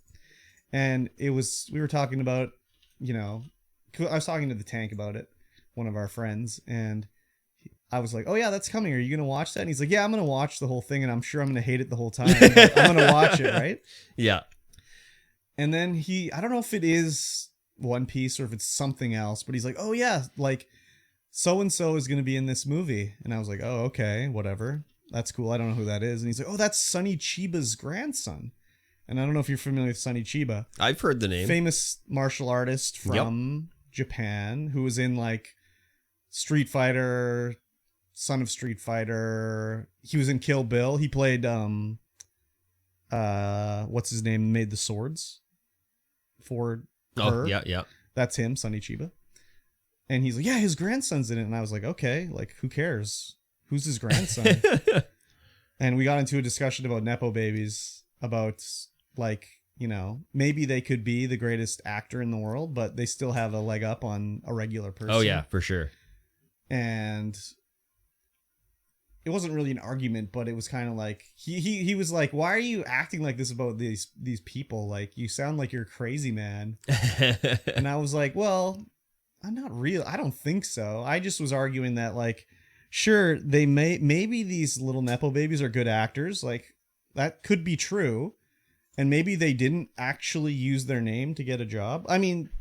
And we were talking about, you know, I was talking to the Tank about it, one of our friends, and I was like, oh yeah, that's coming. Are you going to watch that? And he's like, yeah, I'm going to watch the whole thing, and I'm sure I'm going to hate it the whole time. But I'm going to watch it, right? Yeah. And then I don't know if it is One Piece or if it's something else, but he's like, oh yeah, like so-and-so is going to be in this movie. And I was like, oh, okay, whatever. That's cool. I don't know who that is. And he's like, oh, that's Sonny Chiba's grandson. And I don't know if you're familiar with Sonny Chiba. I've heard the name. Famous martial artist from Japan who was in like Street Fighter, Son of Street Fighter. He was in Kill Bill. He played what's his name? Made the swords for her. Oh, yeah. That's him, Sonny Chiba. And he's like, yeah, his grandson's in it. And I was like, okay, like who cares? Who's his grandson? And we got into a discussion about Nepo babies, about like, you know, maybe they could be the greatest actor in the world, but they still have a leg up on a regular person. Oh yeah, for sure. And it wasn't really an argument, but it was kind of like he was like, why are you acting like this about these people? Like, you sound like you're crazy, man. And I was like, well, I'm not real. I don't think so. I just was arguing that, like, sure, maybe these little Nepo babies are good actors. Like, that could be true. And maybe they didn't actually use their name to get a job. I mean,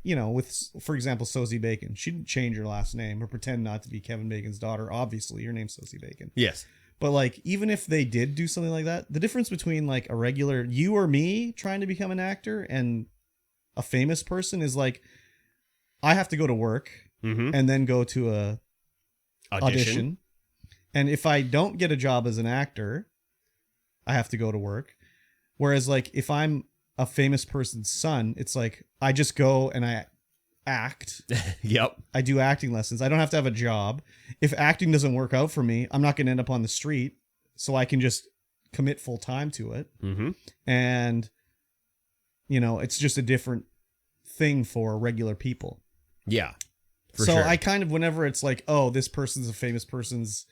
you know, with, for example, Sosie Bacon. She didn't change her last name or pretend not to be Kevin Bacon's daughter. Obviously, your name's Sosie Bacon. Yes. But, like, even if they did do something like that, the difference between, like, a regular you or me trying to become an actor and a famous person is, like, I have to go to work and then go to a audition. And if I don't get a job as an actor, I have to go to work. Whereas, like, if I'm a famous person's son, it's like I just go and I act. Yep. I do acting lessons. I don't have to have a job. If acting doesn't work out for me, I'm not going to end up on the street. So I can just commit full time to it. Mm-hmm. And, you know, it's just a different thing for regular people. Yeah. So sure. I kind of, whenever it's like, oh, this person's a famous person's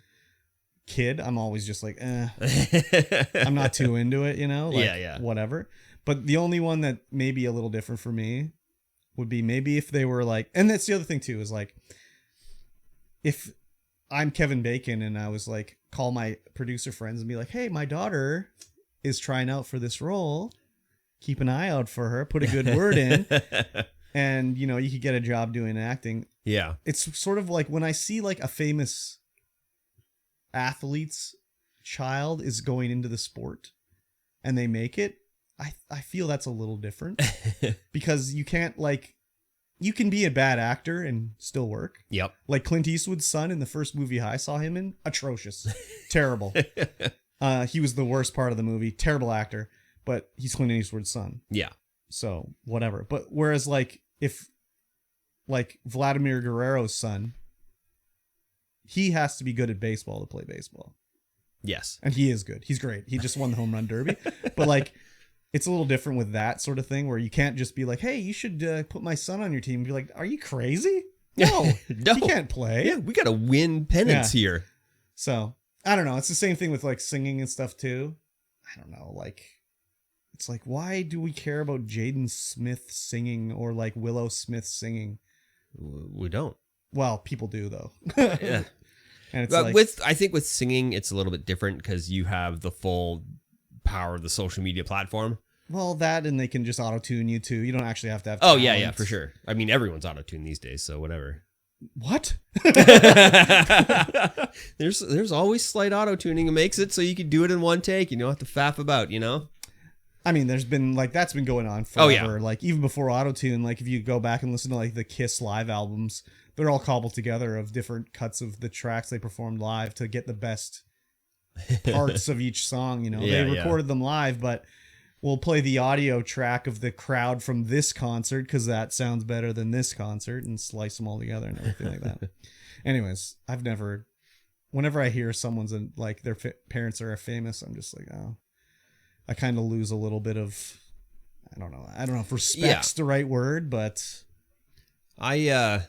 kid, I'm always just like, I'm not too into it, you know? Like, yeah. Whatever. But the only one that may be a little different for me would be maybe if they were like, and that's the other thing too, is like, if I'm Kevin Bacon and I was like, call my producer friends and be like, hey, my daughter is trying out for this role. Keep an eye out for her. Put a good word in. And, you know, you could get a job doing acting. Yeah. It's sort of like when I see like a famous athlete's child is going into the sport and they make it, I feel that's a little different because you can't like, you can be a bad actor and still work. Yep. Like Clint Eastwood's son in the first movie I saw him in, atrocious, terrible. He was the worst part of the movie, terrible actor, but he's Clint Eastwood's son. Yeah. So whatever. But whereas like if like Vladimir Guerrero's son, he has to be good at baseball to play baseball. Yes. And he is good. He's great. He just won the home run derby. But like, it's a little different with that sort of thing where you can't just be like, hey, you should put my son on your team and be like, are you crazy? No, No. he can't play. Yeah, we got to win pennants here. So I don't know. It's the same thing with like singing and stuff too. I don't know. Like, it's like, why do we care about Jaden Smith singing or like Willow Smith singing? We don't. Well, people do though. Yeah. And it's But like, I think with singing, it's a little bit different because you have the full power of the social media platform. well, that and they can just auto-tune you too. You don't actually have to have Oh, yeah, talent. for sure. I mean, everyone's auto-tuned these days, so whatever. What? There's always slight auto-tuning that makes it so you can do it in one take. You don't have to faff about, you know? I mean, there's been like, that's been going on forever. Oh, yeah. Like even before auto-tune, like if you go back and listen to like the Kiss live albums, they're all cobbled together of different cuts of the tracks they performed live to get the best parts of each song. You know, Yeah, they recorded them live, but we'll play the audio track of the crowd from this concert because that sounds better than this concert and slice them all together and everything like that. Anyways, whenever I hear someone's like their parents are famous, I'm just like, oh, I kind of lose a little bit of, I don't know if respect's the right word, but I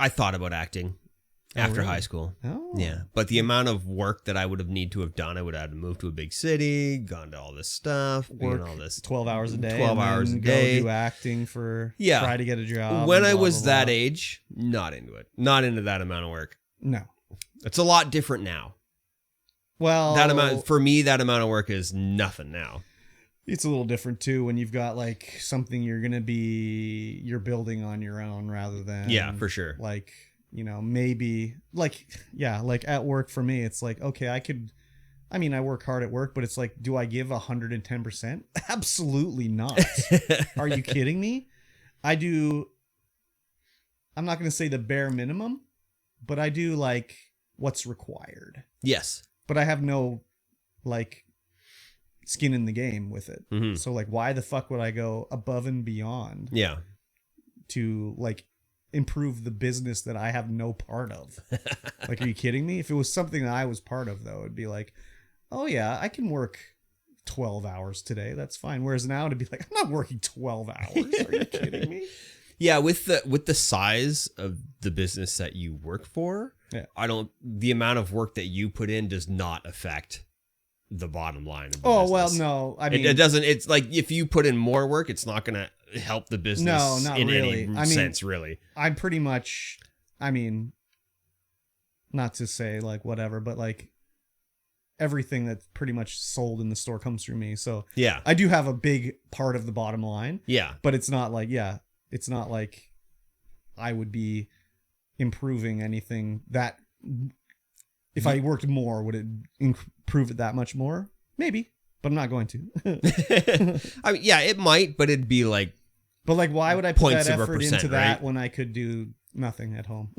thought about acting after really? high school. oh, Yeah, but the amount of work that I would have need to have done, I would have had to move to a big city, gone to all this stuff, work all this. 12 hours a day, 12 and hours then a day. go do acting for Yeah. try to get a job. When and I blah, was blah, that blah. age, not into it. Not into that amount of work. No, It's a lot different now. well, That amount for me, that amount of work is nothing now. it's a little different too when you've got like something you're building on your own rather than Yeah, for sure. like, you know, maybe like, yeah, like at work for me, it's like, okay, I work hard at work, but it's like, do I give 110%? Absolutely not. Are you kidding me? I'm not going to say the bare minimum, but I do like what's required, Yes. but I have no like skin in the game with it. Mhm. So like, why the fuck would I go above and beyond Yeah. to like improve the business that I have no part of? Like, are you kidding me? If it was something that I was part of though, it'd be like, oh yeah, I can work 12 hours today. That's fine. Whereas now to be like, I'm not working 12 hours. Are you kidding me? Yeah, with the size of the business that you work for, Yeah. the amount of work that you put in does not affect the bottom line of the Oh, well, business. no. I mean, it doesn't. It's like if you put in more work, it's not going to help the business No, not in really. any I mean, sense, really. I'm pretty much, I mean, not to say like whatever, but like everything that's pretty much sold in the store comes through me. So Yeah. I do have a big part of the bottom line, Yeah. but it's not like, it's not like I would be improving anything that if I worked more, would it improve it that much more? Maybe, but I'm not going to. I mean, yeah, it might, but it'd be like, But like, why would I put Points that of a effort into percent, that right? when I could do nothing at home,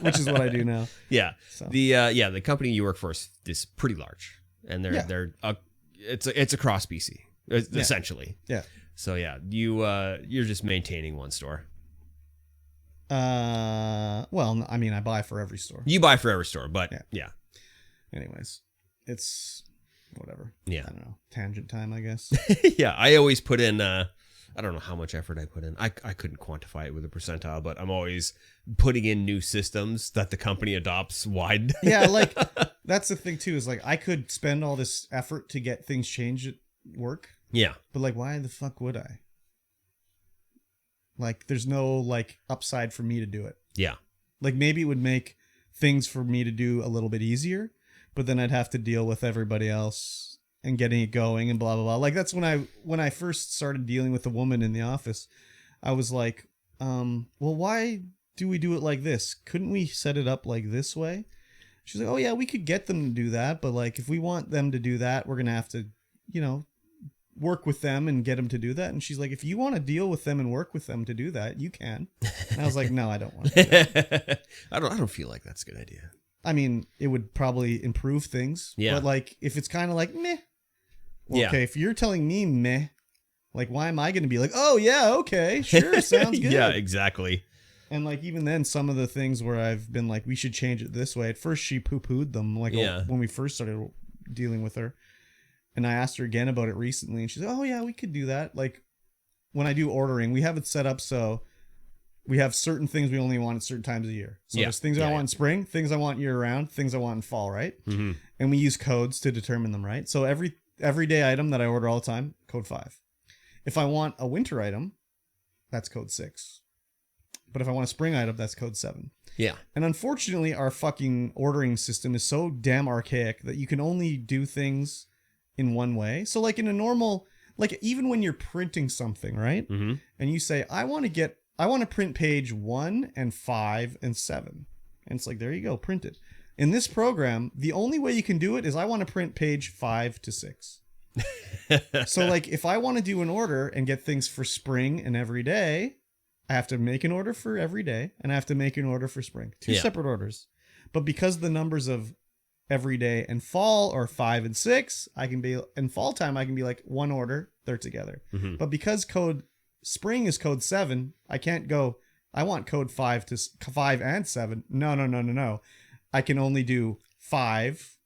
which is what I do now. yeah. So The company you work for is pretty large, and Yeah. it's across BC essentially. Yeah. So yeah, you're just maintaining one store. Well, I mean, I buy for every store. You buy for every store, but yeah. Anyways, it's whatever. Yeah. I don't know. Tangent time, I guess. Yeah, I always put in I don't know how much effort I put in. I couldn't quantify it with a percentile, but I'm always putting in new systems that the company adopts wide. Yeah, like that's the thing too, is like I could spend all this effort to get things changed at work, Yeah. but like why the fuck would I? Like there's no like upside for me to do it. Yeah. Like maybe it would make things for me to do a little bit easier, but then I'd have to deal with everybody else and getting it going and blah blah blah. Like that's when I first started dealing with the woman in the office, I was like, well, why do we do it like this? Couldn't we set it up like this way? She's like, oh yeah, we could get them to do that, but like if we want them to do that, we're gonna have to, you know, work with them and get them to do that. And she's like, if you want to deal with them and work with them to do that, you can. And I was like, no, I don't want to do that. I don't feel like that's a good idea. I mean, it would probably improve things. Yeah. But like, if it's kind of like meh. Yeah. Okay, if you're telling me meh, like, why am I going to be like, oh yeah, okay, sure, sounds good. Yeah, exactly. And like, even then, some of the things where I've been like, we should change it this way. At first, she poo-pooed them. Like when we first started dealing with her. And I asked her again about it recently, and she's like, oh yeah, we could do that. Like when I do ordering, we have it set up so we have certain things we only want at certain times of year. So there's things I want in spring, things I want year round, things I want in fall, right? Mm-hmm. And we use codes to determine them, right? So everyday item that I order all the time, code 5. If I want a winter item, that's code 6. But if I want a spring item, that's code 7. Yeah. And unfortunately, our fucking ordering system is so damn archaic that you can only do things in one way. So like in a normal, like even when you're printing something, right? Mm-hmm. And you say, I want to print page 1 and 5 and 7. And it's like, there you go, print it. In this program, the only way you can do it is I want to print page 5 to 6. So like if I want to do an order and get things for spring and every day, I have to make an order for every day and I have to make an order for spring. 2 separate orders. But because the numbers of every day and fall are 5 and 6, I can be in fall time, I can be like one order, they're together. Mm-hmm. But because code spring is code 7, I can't go, I want code 5 to 5 and 7. No. I can only do 5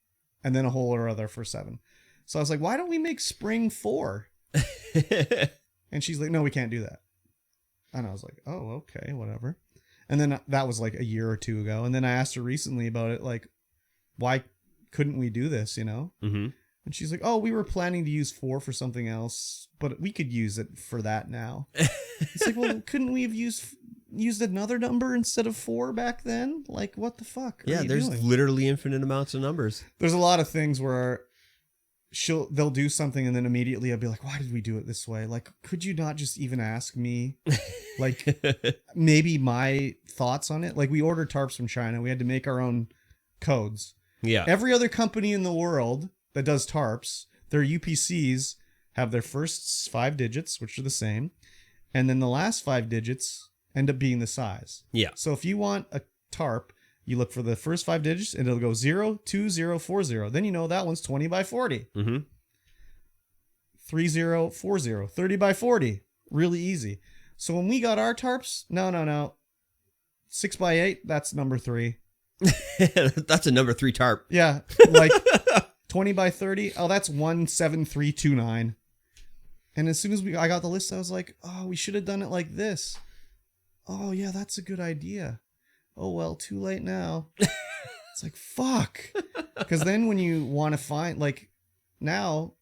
and then a whole or other for 7. So I was like, why don't we make spring 4? And she's like, no, we can't do that. And I was like, oh, okay, whatever. And then that was like a year or 2 ago. And then I asked her recently about it, like, why couldn't we do this, you know? Mm-hmm. And she's like, oh, we were planning to use 4 for something else, but we could use it for that now. It's like, well, couldn't we have used another number instead of 4 back then? Like, what the fuck are you there's doing? literally infinite amounts of numbers. There's a lot of things where they'll do something and then immediately I'll be like, why did we do it this way? Like, could you not just even ask me like maybe my thoughts on it? Like we ordered tarps from China. We had to make our own codes. Yeah. Every other company in the world that does tarps, their UPCs have their first 5 digits, which are the same. And then the last 5 digits end up being the size. Yeah. So if you want a tarp, you look for the first 5 digits and it'll go 02040. Then you know that one's 20 by 40. Mm-hmm. 3040, 30 by 40. Really easy. So when we got our tarps, no. 6 by 8, that's number 3. That's a number 3 tarp. Yeah. Like 20 by 30. Oh, that's 17329. And as soon as I got the list, I was like, oh, we should have done it like this. Oh, yeah, that's a good idea. Oh, well, too late now. It's like, fuck. Because then when you want to find, like, now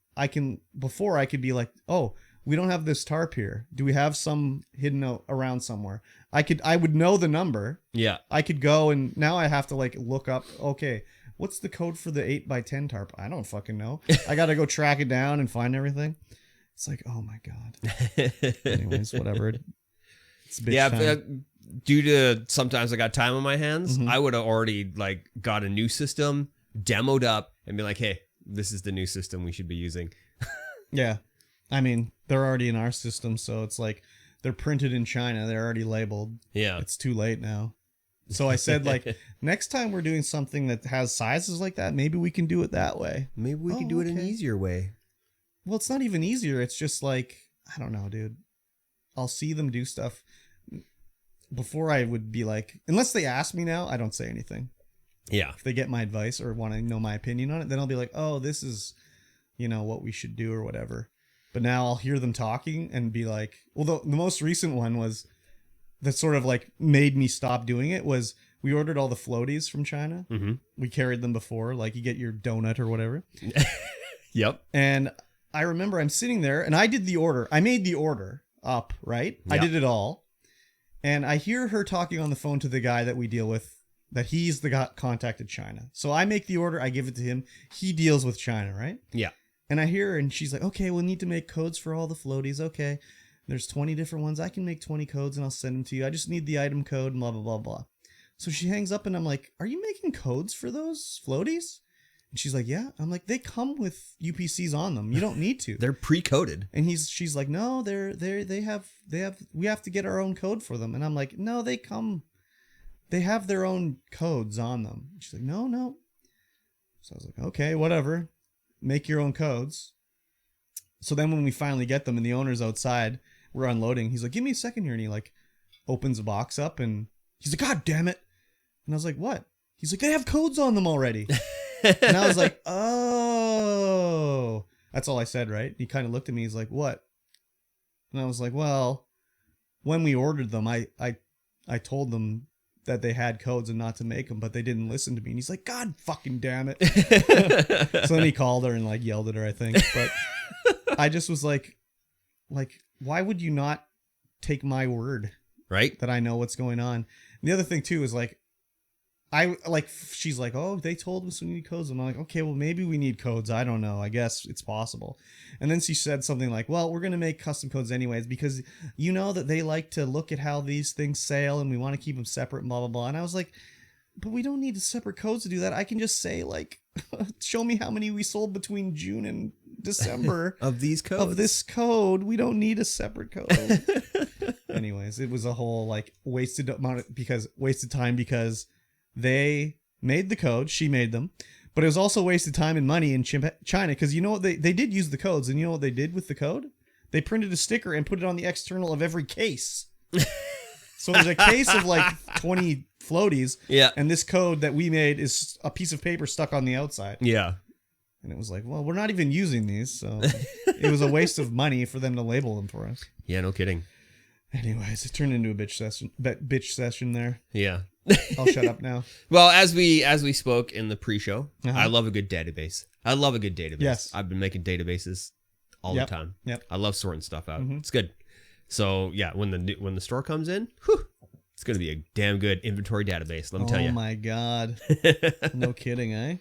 before I could be like, oh, we don't have this tarp here. Do we have some hidden around somewhere? I would know the number. Yeah. I could go and now I have to like look up, okay, what's the code for the 8 by 10 tarp? I don't fucking know. I got to go track it down and find everything. It's like, oh my God. Anyways, whatever. It's bitch time. Due to sometimes I got time on my hands, I would have already like got a new system, demoed up, and be like, hey, this is the new system we should be using. Yeah. I mean, they're already in our system, so it's like they're printed in China. They're already labeled. Yeah. It's too late now. So I said, like, next time we're doing something that has sizes like that, maybe we can do it that way. Maybe we can do it an easier way. Well, it's not even easier. It's just like, I don't know, dude. I'll see them do stuff. Before I would be like, unless they ask me now, I don't say anything. Yeah. If they get my advice or want to know my opinion on it, then I'll be like, oh, this is, what we should do or whatever. But now I'll hear them talking and be like, well, the most recent one was that sort of like made me stop doing it was we ordered all the floaties from China. Mm-hmm. We carried them before, like you get your donut or whatever. Yep. And I remember I'm sitting there and I did the order. I made the order up, right? Yep. I did it all. And I hear her talking on the phone to the guy that we deal with, that he's the guy contacted China. So I make the order, I give it to him. He deals with China, right? Yeah. And I hear her and she's like, okay, we'll need to make codes for all the floaties. Okay. There's 20 different ones. I can make 20 codes and I'll send them to you. I just need the item code and blah, blah, blah, blah. So she hangs up and I'm like, are you making codes for those floaties? And she's like, yeah. I'm like, they come with UPCs on them. You don't need to. They're pre-coded. And she's like, no, we have to get our own code for them. And I'm like, no, they have their own codes on them. And she's like, no. So I was like, okay, whatever. Make your own codes. So then when we finally get them and the owner's outside, we're unloading. He's like, give me a second here. And he like opens the box up and he's like, God damn it. And I was like, what? He's like, they have codes on them already. And I was like, oh, that's all I said, right? He kind of looked at me. He's like, what? And I was like, well, when we ordered them, I told them that they had codes and not to make them, but they didn't listen to me. And he's like, God fucking damn it. So then he called her and like yelled at her, I think. But I just was like, why would you not take my word? Right? That I know what's going on. And the other thing too is like, she's like, oh, they told us we need codes. And I'm like, okay, well, maybe we need codes. I don't know. I guess it's possible. And then she said something like, well, we're going to make custom codes anyways, because you know that they like to look at how these things sail and we want to keep them separate and blah, blah, blah. And I was like, but we don't need separate codes to do that. I can just say like, show me how many we sold between June and December of these codes. Of this code. We don't need a separate code. Anyways, it was a whole like wasted time because they made the codes, she made them, but it was also wasted time and money in China because you know what, they did use the codes, and you know what they did with the code? They printed a sticker and put it on the external of every case. So there's a case of like 20 floaties, yeah, and this code that we made is a piece of paper stuck on the outside. Yeah. And it was like, well, we're not even using these, so it was a waste of money for them to label them for us. Yeah, no kidding. Anyways, it turned into a bitch session there. Yeah. I'll shut up now. Well, as we spoke in the pre-show, I love a good database. I love a good database. Yes. I've been making databases all the time. Yep. I love sorting stuff out. Mm-hmm. It's good. So yeah, when the store comes in, whew, it's gonna be a damn good inventory database. Let me tell you. Oh my god. No kidding, eh?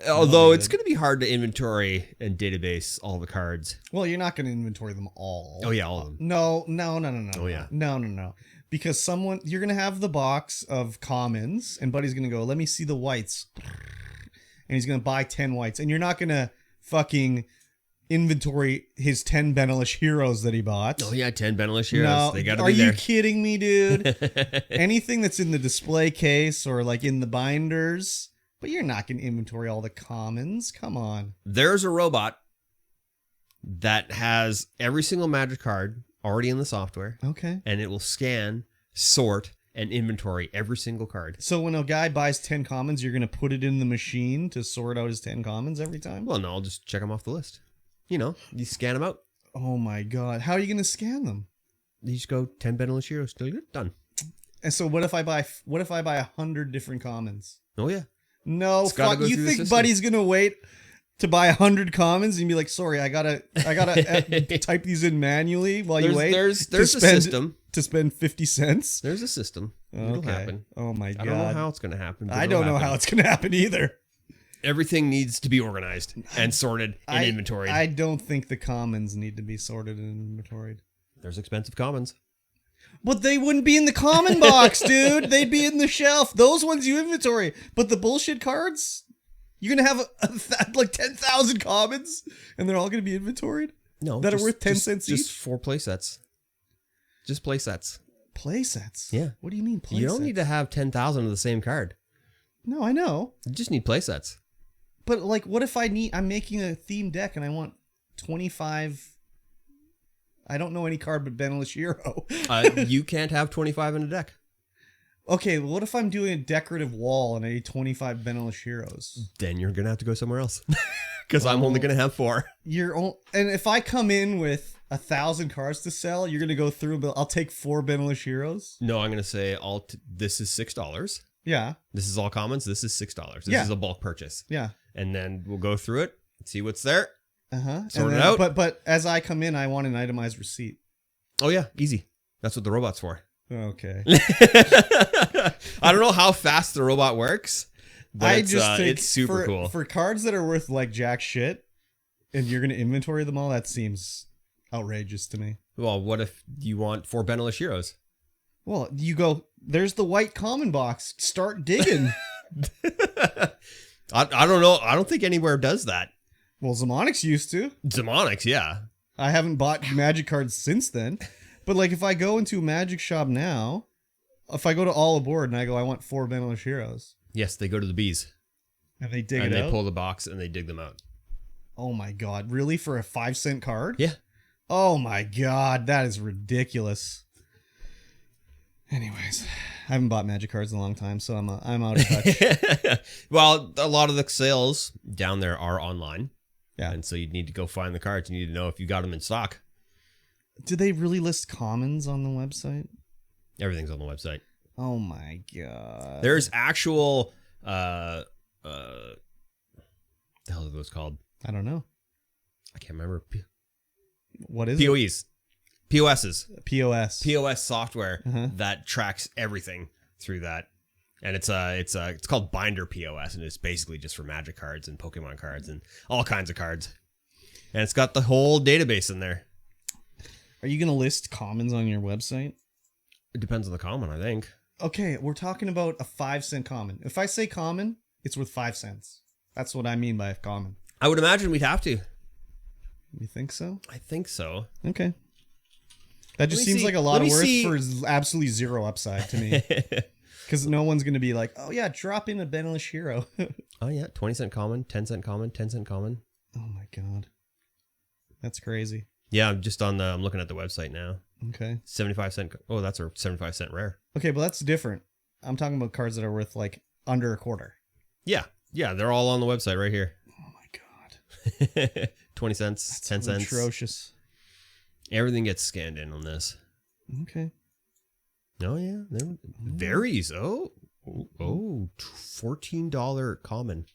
Although it's going to be hard to inventory and database all the cards. Well, you're not going to inventory them all. Oh yeah, all of them. No. Oh yeah. No. Because you're going to have the box of commons and Buddy's going to go, let me see the whites. And he's going to buy 10 whites. And you're not going to fucking inventory his 10 Benelish heroes that he bought. Oh yeah, 10 Benelish heroes. No, they got to be there. Are you kidding me, dude? Anything that's in the display case or like in the binders... But you're not going to inventory all the commons. Come on. There's a robot that has every single magic card already in the software. Okay. And it will scan, sort, and inventory every single card. So when a guy buys 10 commons, you're going to put it in the machine to sort out his 10 commons every time? Well, no, I'll just check them off the list. You know, you scan them out. Oh my God. How are you going to scan them? You just go 10 Benelish heroes. Still good? Done. And so what if I buy 100 different commons? Oh yeah. No, fuck. You think Buddy's gonna wait to buy 100 commons and be like, sorry, I gotta type these in manually while you wait? There's a system to spend 50 cents. There's a system. It'll happen. Oh my God. I don't know how it's gonna happen. I don't know how it's gonna happen either. Everything needs to be organized and sorted and inventoried. I don't think the commons need to be sorted and inventoried. There's expensive commons. But they wouldn't be in the common box, dude. They'd be in the shelf. Those ones you inventory. But the bullshit cards, you're going to have like 10,000 commons and they're all going to be inventoried? No. That are worth 10 cents each? Just 4 play sets. Just play sets. Play sets? Yeah. What do you mean play sets? You don't need to have 10,000 of the same card. No, I know. You just need play sets. But like, what if I'm making a theme deck and I want 25... I don't know any card but Benelish Hero. You can't have 25 in a deck. Okay, well, what if I'm doing a decorative wall and I need 25 Benelish Heroes? Then you're going to have to go somewhere else. Because I'm only going to have 4. And if I come in with 1,000 cards to sell, you're going to go through, but I'll take 4 Benelish Heroes? No, I'm going to say this is $6. Yeah. This is all commons. This is $6. This is a bulk purchase. Yeah. And then we'll go through it, see what's there. Sort it out. But as I come in, I want an itemized receipt. Oh yeah, easy. That's what the robot's for. Okay. I don't know how fast the robot works, but I just think it's super cool. For cards that are worth like jack shit, and you're gonna inventory them all, that seems outrageous to me. Well, what if you want 4 Benelish heroes? Well, you go, there's the white common box. Start digging. I don't know. I don't think anywhere does that. Well, Zemonix used to. Zemonix, yeah. I haven't bought magic cards since then. But like if I go into a magic shop now, if I go to All Aboard and I go, I want 4 Benelish heroes. Yes, they go to the bees. And they dig and it they out? pull the box and they dig them out. Oh my god. Really? For a 5-cent card? Yeah. Oh my god. That is ridiculous. Anyways, I haven't bought magic cards in a long time, so I'm out of touch. Well, a lot of the sales down there are online. Yeah. And so you need to go find the cards. You need to know if you got them in stock. Do they really list commons on the website? Everything's on the website. Oh my god. There's actual the hell are those called? I don't know. I can't remember. What is POEs. POSs. it? POS. POS software Uh-huh. that tracks everything through that. And it's called Binder POS, and it's basically just for Magic cards and Pokemon cards and all kinds of cards. And it's got the whole database in there. Are you going to list commons on your website? It depends on the common, I think. Okay, we're talking about a 5-cent common. If I say common, it's worth 5 cents. That's what I mean by a common. I would imagine we'd have to. You think so? I think so. Okay. That just me seems see. like a lot Let of me worth see. for absolutely zero upside to me. Because no one's going to be like, oh yeah, drop in a Benelish hero. Oh yeah, 20-cent common, 10-cent common, 10-cent common. Oh my god. That's crazy. Yeah, I'm looking at the website now. Okay. 75-cent. Oh, that's a 75-cent rare. Okay, but that's different. I'm talking about cards that are worth like under a quarter. Yeah, they're all on the website right here. Oh my god. 20 cents, That's 10 cents. atrocious. Everything gets scanned in on this. Okay. Oh yeah, varies. Oh, $14 common.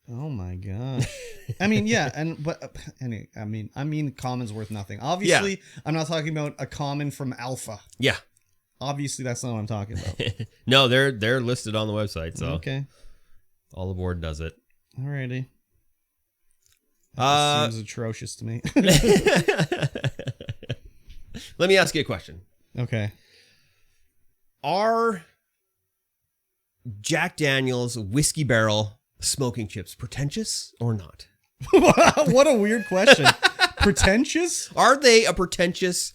Oh my god. I mean, yeah, I mean, common's worth nothing. Obviously, I'm not talking about a common from Alpha. Yeah. Obviously, that's not what I'm talking about. No, they're listed on the website. So Okay. All Aboard does it. Alrighty. Seems atrocious to me. Let me ask you a question. Okay. Are Jack Daniel's Whiskey Barrel smoking chips pretentious or not? What a weird question. Pretentious? Are they a pretentious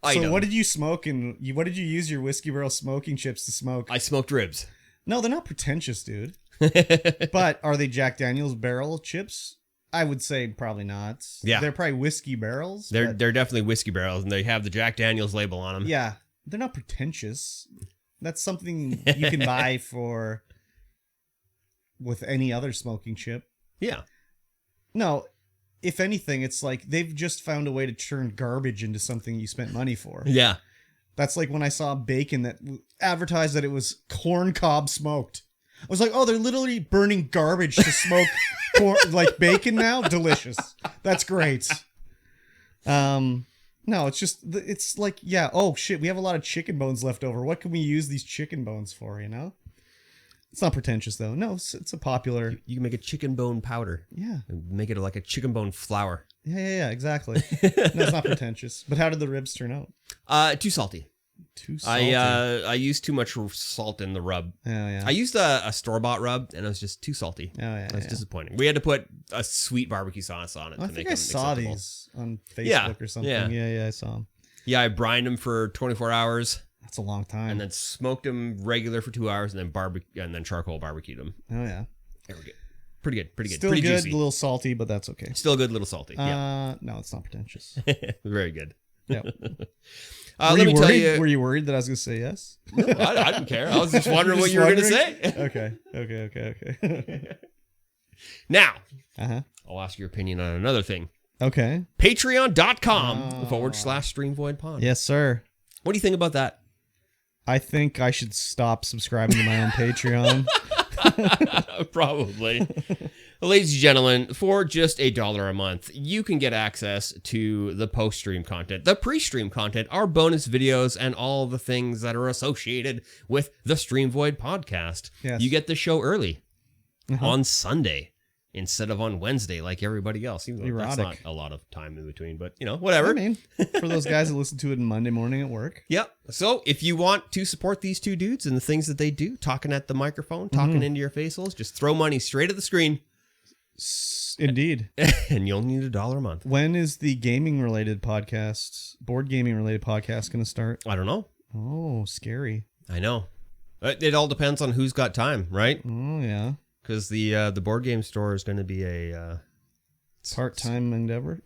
item? So what did you smoke and what did you use your Whiskey Barrel smoking chips to smoke? I smoked ribs. No, they're not pretentious, dude. But are they Jack Daniel's barrel chips? I would say probably not. Yeah. They're probably whiskey barrels. They're but definitely whiskey barrels, and they have the Jack Daniel's label on them. yeah, they're not pretentious. That's something you can buy for with any other smoking chip. Yeah. No, if anything, it's like they've just found a way to turn garbage into something you spent money for. Yeah. That's like when I saw bacon that advertised that it was corn cob smoked. I was like, oh, they're literally burning garbage to smoke like bacon now? Delicious. That's great. No, it's just, it's like, yeah, oh shit, we have a lot of chicken bones left over. What can we use these chicken bones for, you know? It's not pretentious though. No, it's a popular. You can make a chicken bone powder. Yeah. And make it like a chicken bone flour. Yeah, exactly. No, it's not pretentious. But how did the ribs turn out? Too salty. Too salty. I used too much salt in the rub. Oh, yeah. I used a store-bought rub, and it was just too salty. Oh, yeah. It was yeah. disappointing. We had to put a sweet barbecue sauce on it I to think make I them saw acceptable. these on Facebook Yeah, or something. yeah. Yeah, I saw them. Yeah, I brined them for 24 hours, That's a long time. and then smoked them regular for 2 hours, and then charcoal barbecued them. Oh, yeah. They were good. Pretty good. Still pretty good, juicy. a little salty, but that's okay. Still good, little salty. Yeah, No, it's not pretentious. very good. Yeah. Let me tell you. Were you worried that I was going to say yes? No, I didn't care. I was just wondering what you were going to say. Okay. Now, Uh-huh. I'll ask your opinion on another thing. Okay. Patreon.com/StreamVoidPod. Yes, sir. What do you think about that? I think I should stop subscribing to my own Patreon. Probably. Ladies and gentlemen, for just $1 a month, you can get access to the post-stream content, the pre-stream content, our bonus videos, and all the things that are associated with the Stream Void podcast. Yes. You get the show early on Sunday instead of on Wednesday like everybody else. Even though that's not a lot of time in between, but, whatever. I mean, for those guys that listen to it on Monday morning at work. Yep. So if you want to support these two dudes and the things that they do, talking at the microphone, talking into your faceholes, just throw money straight at the screen. Indeed. And you'll need $1 a month. When is the gaming-related podcast, board gaming-related podcast going to start? I don't know. Oh, scary. I know. It all depends on who's got time, right? Oh, yeah. Because the board game store is going to be a part-time endeavor.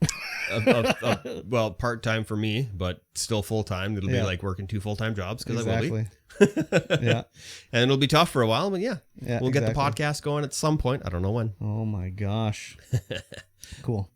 Well, part-time for me, but still full-time. It'll be like working 2 full-time jobs because I will be. Yeah. And it'll be tough for a while, but we'll get the podcast going at some point. I don't know when. Oh my gosh. Cool.